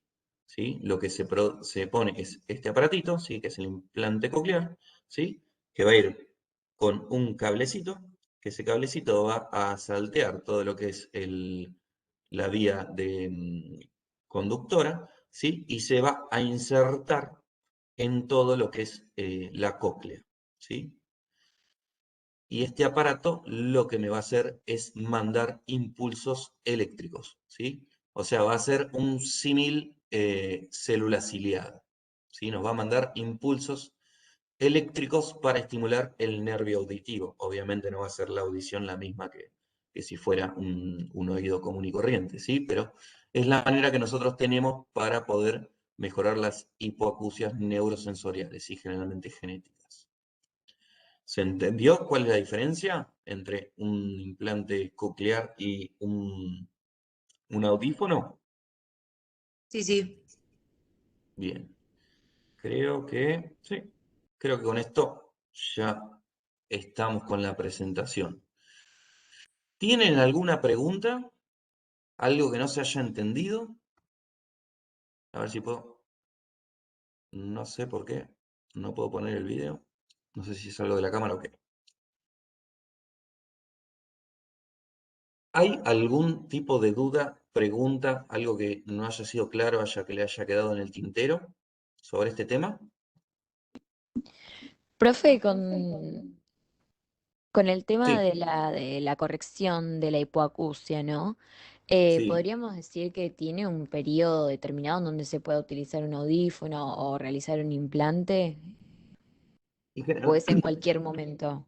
¿sí? Lo que se pone es este aparatito, ¿sí? Que es el implante coclear, ¿sí? Que va a ir con un cablecito, que ese cablecito va a saltear todo lo que es la vía conductora, ¿sí? Y se va a insertar en todo lo que es la cóclea, ¿sí? Y este aparato lo que me va a hacer es mandar impulsos eléctricos, ¿sí? O sea, va a ser un símil célula ciliada, ¿sí? Nos va a mandar impulsos eléctricos para estimular el nervio auditivo. Obviamente no va a ser la audición la misma que si fuera un oído común y corriente, ¿sí? Pero es la manera que nosotros tenemos para poder mejorar las hipoacusias neurosensoriales y generalmente genéticas. ¿Se entendió cuál es la diferencia entre un implante coclear y un audífono? Sí, sí. Bien, creo que sí. Creo que con esto ya estamos con la presentación. ¿Tienen alguna pregunta? ¿Algo que no se haya entendido? A ver si puedo. No sé por qué. No puedo poner el video. No sé si es algo de la cámara o qué. ¿Hay algún tipo de duda, pregunta, algo que no haya sido claro, que le haya quedado en el tintero sobre este tema? Profe, con el tema Sí, de la corrección de la hipoacusia, ¿no? sí. ¿Podríamos decir que tiene un periodo determinado en donde se puede utilizar un audífono o realizar un implante? Y ¿O es en cualquier momento?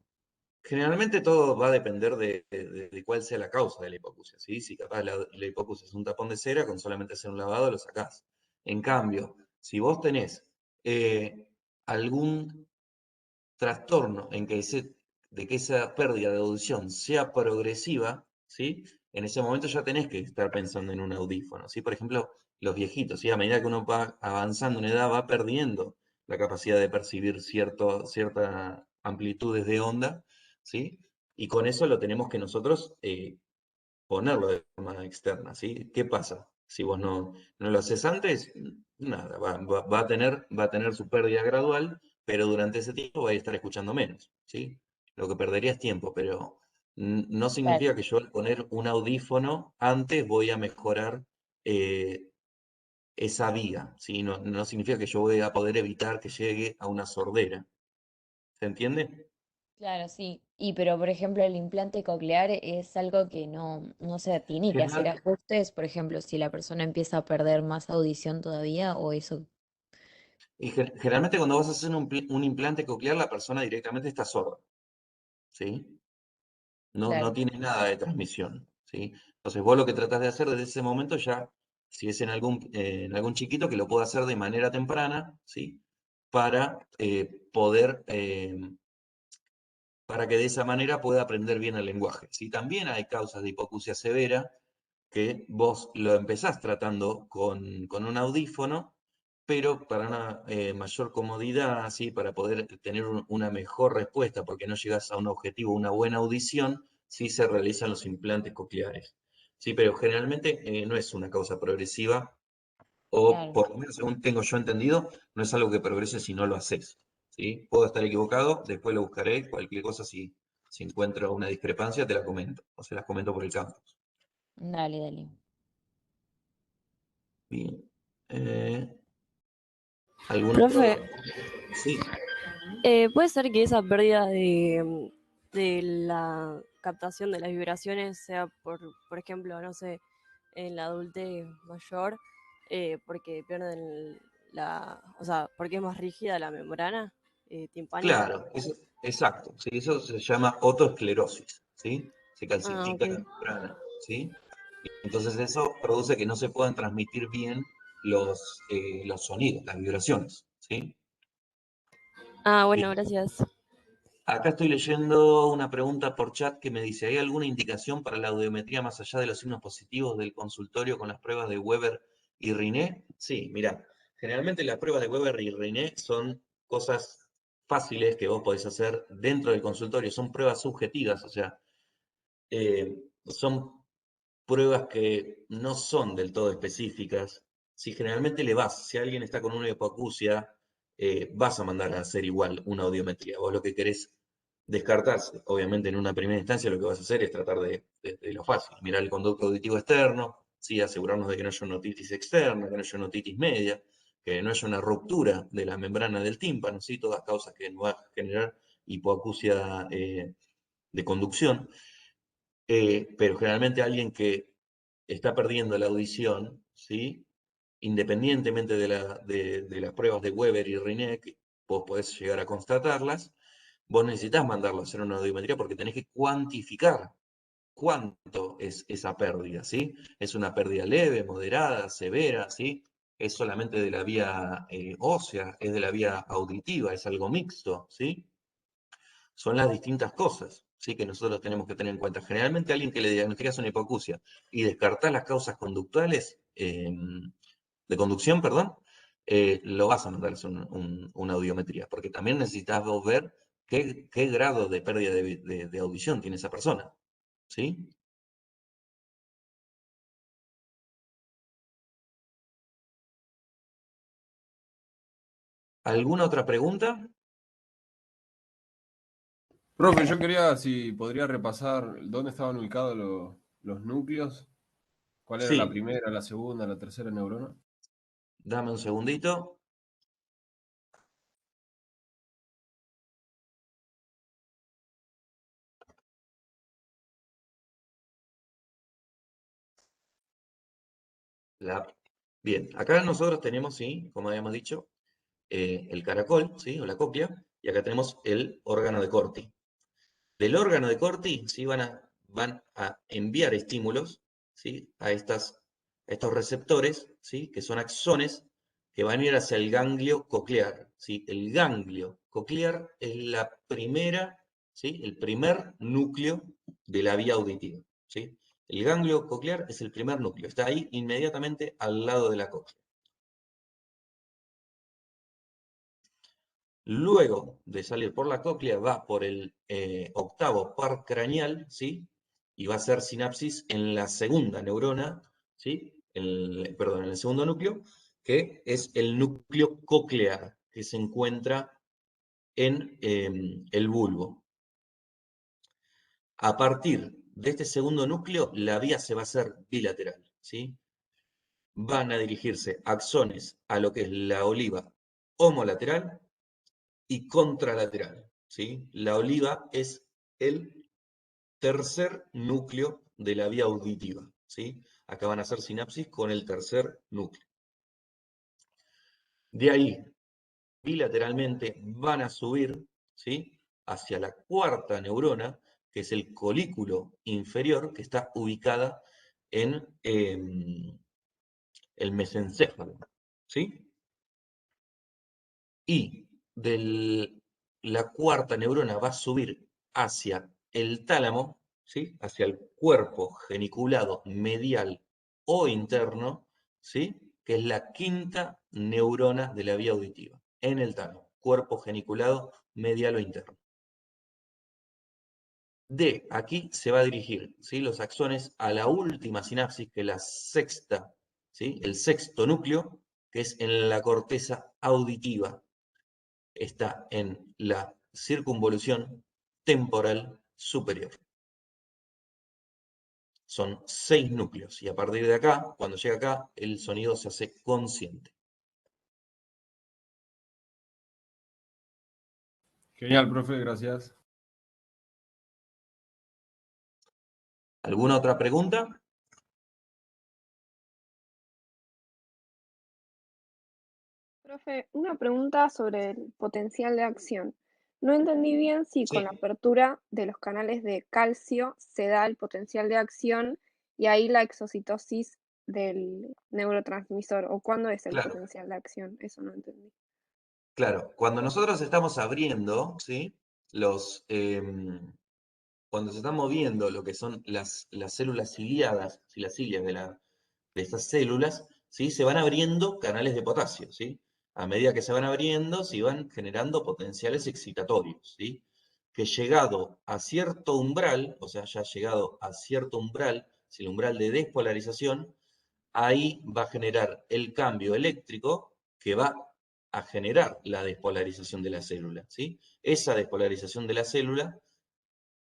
generalmente todo va a depender de cuál sea la causa de la hipoacusia, ¿sí? Si capaz la hipoacusia es un tapón de cera, con solamente hacer un lavado lo sacás. En cambio, si vos tenés algún trastorno en que de que esa pérdida de audición sea progresiva, ¿sí? En ese momento ya tenés que estar pensando en un audífono, ¿sí? Por ejemplo, los viejitos, ¿sí? A medida que uno va avanzando en edad, va perdiendo la capacidad de percibir ciertas amplitudes de onda, ¿sí? Y con eso lo tenemos que nosotros ponerlo de forma externa, ¿sí? ¿Qué pasa? Si vos no lo haces antes, nada, va a tener su pérdida gradual, pero durante ese tiempo va a estar escuchando menos, ¿sí? Lo que perdería es tiempo, pero no Claro. significa que yo al poner un audífono antes voy a mejorar eh, esa vía, ¿sí? No significa que yo voy a poder evitar que llegue a una sordera, ¿se entiende? Claro, sí. Pero por ejemplo el implante coclear es algo que no se tiene que hacer General- ajustes, por ejemplo, si la persona empieza a perder más audición todavía o eso. y generalmente cuando vas a hacer un implante coclear, la persona directamente está sorda, ¿sí? No Claro. tiene nada de transmisión, ¿sí? Entonces vos lo que tratás de hacer desde ese momento ya, si es en algún chiquito, que lo pueda hacer de manera temprana, ¿sí? Para para que de esa manera pueda aprender bien el lenguaje. ¿Sí? También hay causas de hipoacusia severa que vos lo empezás tratando con un audífono, pero para una mayor comodidad, ¿sí? Para poder tener una mejor respuesta, porque no llegas a un objetivo, una buena audición, sí se realizan los implantes cocleares. Sí, pero generalmente no es una causa progresiva, o Claro. por lo menos según tengo yo entendido, no es algo que progrese si no lo haces. ¿Sí? Puedo estar equivocado, después lo buscaré, cualquier cosa, si encuentro una discrepancia, te la comento, o se las comento por el campus. Dale, dale. Bien. ¿Algún otro? Profe, Sí, ¿puede ser que esa pérdida de la captación de las vibraciones sea por ejemplo, no sé, en la adultez mayor, porque pierden o sea, porque es más rígida la membrana timpánica? claro, exacto. Sí, eso se llama otoesclerosis, ¿sí? Se Ah, calcifica ok. la membrana, ¿sí? Entonces eso produce que no se puedan transmitir bien los sonidos, las vibraciones, ¿sí? Ah, bueno, Bien. gracias. Acá estoy leyendo una pregunta por chat que me dice, ¿hay alguna indicación para la audiometría más allá de los signos positivos del consultorio con las pruebas de Weber y Riné? Sí, mirá, generalmente las pruebas de Weber y Riné son cosas fáciles que vos podés hacer dentro del consultorio, son pruebas subjetivas, o sea, son pruebas que no son del todo específicas. Si generalmente si alguien está con una hipoacusia, vas a mandar a hacer igual una audiometría. Vos lo que querés descartarse, obviamente en una primera instancia lo que vas a hacer es tratar de lo fácil, mirar el conducto auditivo externo, ¿sí? Asegurarnos de que no haya una otitis externa, que no haya una otitis media, que no haya una ruptura de la membrana del tímpano, ¿sí? Todas causas que nos van a generar hipoacusia de conducción. Pero generalmente alguien que está perdiendo la audición, ¿sí? Independientemente de las pruebas de Weber y Riné, que vos podés llegar a constatarlas, vos necesitas mandarlo a hacer una audiometría porque tenés que cuantificar cuánto es esa pérdida, ¿sí? Es una pérdida leve, moderada, severa, ¿sí? Es solamente de la vía ósea, es de la vía auditiva, es algo mixto, ¿sí? Son las distintas cosas, ¿sí? Que nosotros tenemos que tener en cuenta. Generalmente alguien que le diagnosticas una hipoacusia y descartás las causas conductuales, de conducción, perdón, lo vas a mandar a hacer una audiometría, porque también necesitas vos ver qué grado de pérdida de audición tiene esa persona, ¿sí? ¿Alguna otra pregunta? Profe, yo quería si podría repasar dónde estaban ubicados los núcleos, cuál era la Sí, primera, la segunda, la tercera neurona. dame un segundito. Bien, acá nosotros tenemos, sí, como habíamos dicho, el caracol, ¿sí? O la cóclea, y acá tenemos el órgano de Corti. Del órgano de Corti, ¿sí? Van a enviar estímulos, ¿sí? A estos receptores, ¿sí? Que son axones, que van a ir hacia el ganglio coclear, ¿sí? El ganglio coclear es la primera, ¿sí? El primer núcleo de la vía auditiva, ¿sí? El ganglio coclear es el primer núcleo, está ahí inmediatamente al lado de la cóclea. Luego de salir por la cóclea, va por el octavo par craneal, ¿sí? Y va a hacer sinapsis en la segunda neurona, ¿sí? Perdón, en el segundo núcleo, que es el núcleo coclear, que se encuentra en el bulbo. A partir de este segundo núcleo, la vía se va a hacer bilateral, ¿sí? Van a dirigirse axones a lo que es la oliva homolateral y contralateral, ¿sí? La oliva es el tercer núcleo de la vía auditiva, ¿sí? Acá van a hacer sinapsis con el tercer núcleo. De ahí, bilateralmente, van a subir, ¿sí? Hacia la cuarta neurona, que es el colículo inferior, que está ubicada en el mesencéfalo, ¿sí? Y la cuarta neurona va a subir hacia el tálamo, ¿sí? Hacia el cuerpo geniculado medial o interno, ¿sí? Que es la quinta neurona de la vía auditiva, en el tálamo, cuerpo geniculado medial o interno. De aquí se va a dirigir, ¿sí? Los axones a la última sinapsis, que es la sexta, ¿sí? El sexto núcleo, que es en la corteza auditiva. Está en la circunvolución temporal superior. Son 6 núcleos y a partir de acá, cuando llega acá, el sonido se hace consciente. Genial, profe, gracias. ¿Alguna otra pregunta? Profe, una pregunta sobre el potencial de acción. No entendí bien si con la Sí, apertura de los canales de calcio se da el potencial de acción y ahí la exocitosis del neurotransmisor, o cuándo es el claro, potencial de acción. Eso no entendí. claro. Cuando nosotros estamos abriendo, ¿sí? Cuando se está moviendo lo que son las células ciliadas, ¿sí? Las cilias de estas células, ¿sí? Se van abriendo canales de potasio, ¿sí? A medida que se van abriendo, se van generando potenciales excitatorios, ¿sí? Que llegado a cierto umbral, o sea, ya llegado a cierto umbral, si el umbral de despolarización, ahí va a generar el cambio eléctrico que va a generar la despolarización de la célula, ¿sí? Esa despolarización de la célula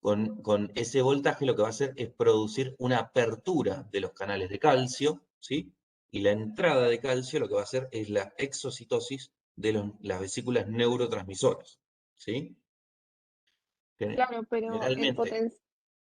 con ese voltaje lo que va a hacer es producir una apertura de los canales de calcio, ¿sí? Y la entrada de calcio lo que va a hacer es la exocitosis de las vesículas neurotransmisoras, ¿sí? Claro, pero Generalmente, el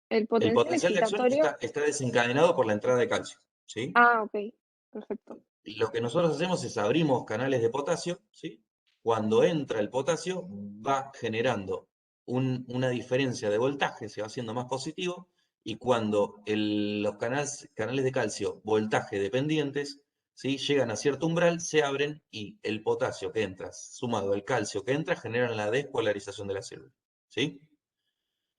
el potencial potencial de acción excitatorio. está desencadenado por la entrada de calcio, ¿sí? Ah, ok, perfecto. Y lo que nosotros hacemos es abrimos canales de potasio, ¿sí? Cuando entra el potasio va generando una diferencia de voltaje, se va haciendo más positivo, y cuando los canales de calcio voltaje dependientes, ¿sí? Llegan a cierto umbral, se abren y el potasio que entra, sumado al calcio que entra, generan la despolarización de la célula, ¿sí?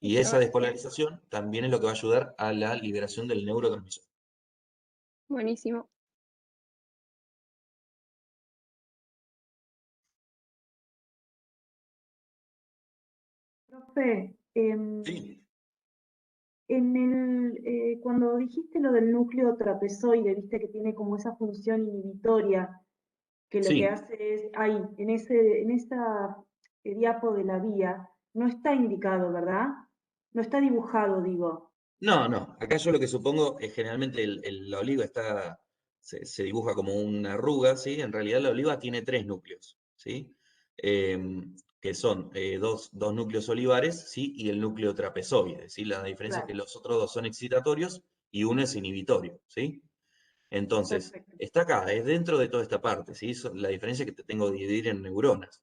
Y Listo, esa gracias. despolarización también es lo que va a ayudar a la liberación del neurotransmisor. Buenísimo. Profe, Sí, cuando dijiste lo del núcleo trapezoide, viste que tiene como esa función inhibitoria, que lo que sí. hace es, ahí, en esa diapo de la vía, no está indicado, ¿verdad? No está dibujado, digo. No, no. Acá yo lo que supongo es generalmente la oliva se dibuja como una arruga, ¿sí? En realidad la oliva tiene 3 núcleos, ¿sí? Que son dos núcleos olivares, ¿sí? Y el núcleo trapezoide, ¿sí? La diferencia es que Claro, los otros dos son excitatorios y uno es inhibitorio, ¿sí? Entonces, perfecto. está acá, es dentro de toda esta parte, ¿sí? La diferencia es que te tengo que dividir en neuronas.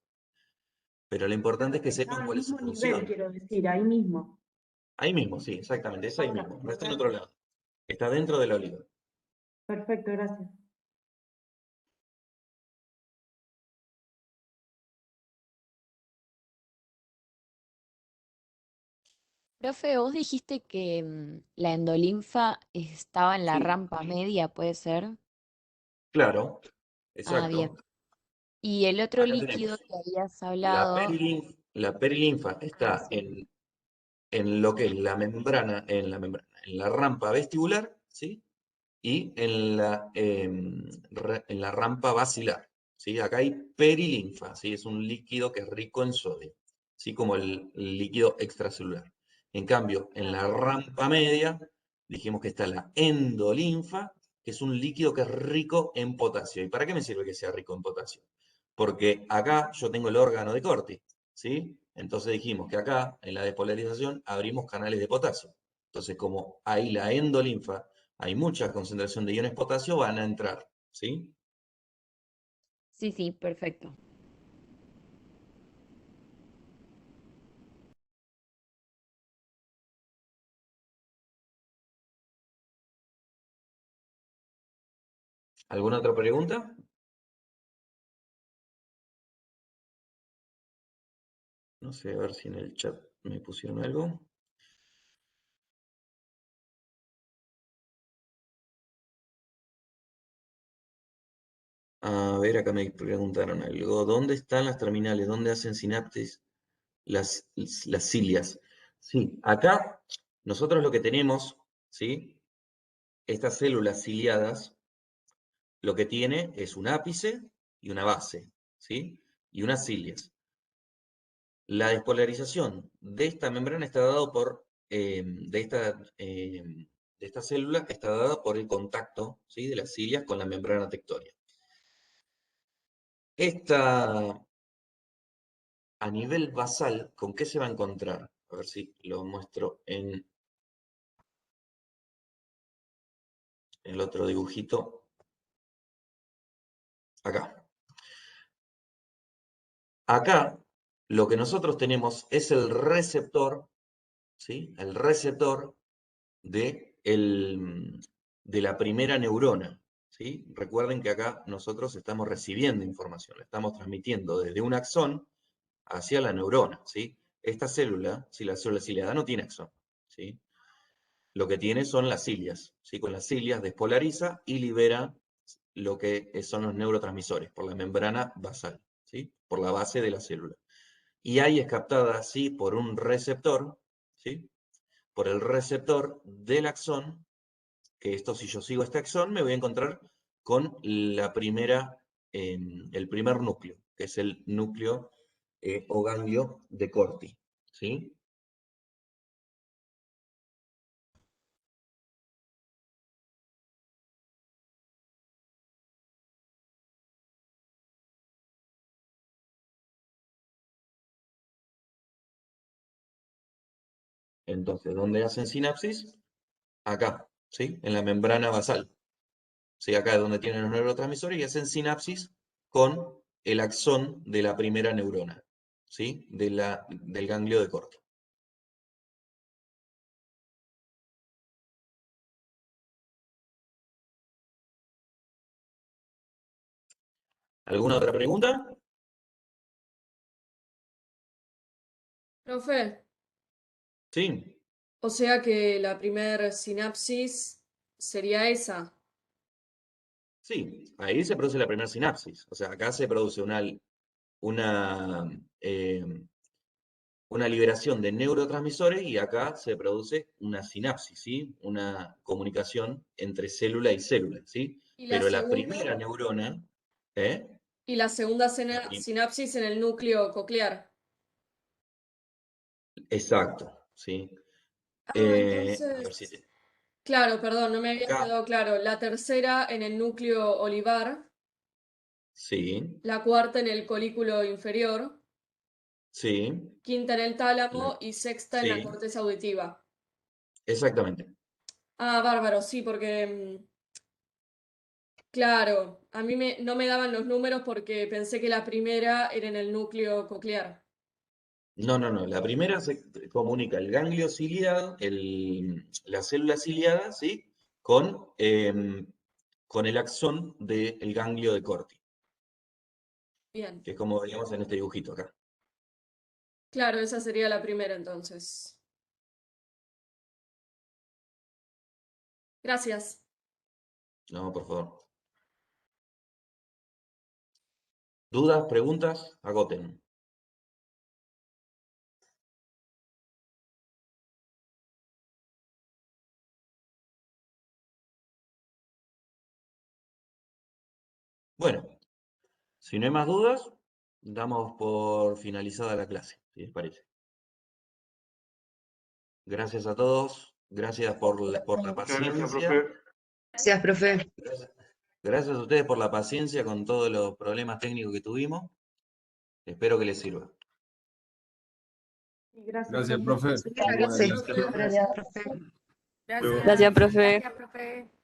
Pero lo importante es que Está sepan al cuál es su mismo nivel, función. quiero decir, ahí mismo. Ahí mismo, sí, exactamente, es ahí Ok, mismo, no está en otro perfecto. lado. Está dentro de la oliva. Perfecto, gracias. Profe, vos dijiste que la endolinfa estaba en la Sí, rampa media, ¿puede ser? claro, Ah, bien. exacto. Y el otro Acá líquido tenemos que habías la hablado, perilinfa, la perilinfa ah, está sí, en lo que es en la rampa vestibular, ¿sí? Y en la rampa basilar, ¿sí? Acá hay perilinfa, ¿sí? Es un líquido que es rico en sodio, ¿sí? Como el líquido extracelular. En cambio, en la rampa media, dijimos que está la endolinfa, que es un líquido que es rico en potasio. ¿Y para qué me sirve que sea rico en potasio? Porque acá yo tengo el órgano de Corti, ¿sí? Entonces dijimos que acá, en la despolarización, abrimos canales de potasio. Entonces, como ahí la endolinfa hay mucha concentración de iones potasio, van a entrar, ¿sí? sí, sí, perfecto. ¿Alguna otra pregunta? No sé, a ver si en el chat me pusieron algo. A ver, acá me preguntaron algo. ¿Dónde están las terminales? ¿Dónde hacen sinapsis las cilias? Sí, acá nosotros lo que tenemos, ¿sí? Estas células ciliadas, lo que tiene es un ápice y una base, ¿sí? Y unas cilias. La despolarización de esta membrana está dado por, de esta célula está dada por el contacto, ¿sí? De las cilias con la membrana tectoria. Esta, a nivel basal, ¿con qué se va a encontrar? A ver si lo muestro en el otro dibujito. Acá. Acá, lo que nosotros tenemos es el receptor, ¿sí? El receptor de, de la primera neurona, ¿sí? Recuerden que acá nosotros estamos recibiendo información, la estamos transmitiendo desde un axón hacia la neurona, ¿sí? Esta célula, si la célula ciliada no tiene axón, ¿sí? Lo que tiene son las cilias, ¿sí? Con las cilias despolariza y libera lo que son los neurotransmisores por la membrana basal, ¿sí? Por la base de la célula. Y ahí es captada, ¿sí? Por un receptor, ¿sí? Por el receptor del axón, que esto, si yo sigo este axón, me voy a encontrar con la primera, el primer núcleo, que es el núcleo o ganglio de Corti, ¿sí? Entonces, ¿dónde hacen sinapsis? Acá, ¿sí? En la membrana basal. ¿Sí? Acá es donde tienen los neurotransmisores y hacen sinapsis con el axón de la primera neurona, ¿sí? Del ganglio de Corti. ¿Alguna otra pregunta? Profe, Sí, o sea que la primer sinapsis sería esa. sí, ahí se produce la primera sinapsis. O sea, acá se produce una, eh, una liberación de neurotransmisores y acá se produce una sinapsis, ¿sí? Una comunicación entre célula y célula, ¿sí? Y la Pero la segunda, primera neurona, ¿eh? y la segunda La prim- sinapsis en el núcleo coclear. Exacto, ¿sí? Ah, A ver si entonces, claro, perdón, no me había acá, quedado claro. La tercera en el núcleo olivar, sí, la cuarta en el colículo inferior, sí, quinta en el tálamo y sexta en la sí, corteza auditiva. exactamente. Ah, bárbaro, sí, porque, claro, a mí no me daban los números porque pensé que la primera era en el núcleo coclear. No, no, no. La primera se comunica el ganglio ciliado, la célula ciliada, ¿sí? Con el axón del ganglio de Corti, Bien, que es como veíamos en este dibujito acá. claro, esa sería la primera entonces. Gracias. No, por favor. ¿Dudas, preguntas? Agoten. Bueno, si no hay más dudas, damos por finalizada la clase, si les parece. Gracias a todos, gracias por la Muchas gracias, paciencia. profe. Gracias, profe. Gracias a ustedes por la paciencia con todos los problemas técnicos que tuvimos. Espero que les sirva. Y gracias, Gracias, profe. profe. Muy buena clase. Gracias, profe. Gracias. Gracias, profe. Gracias, profe.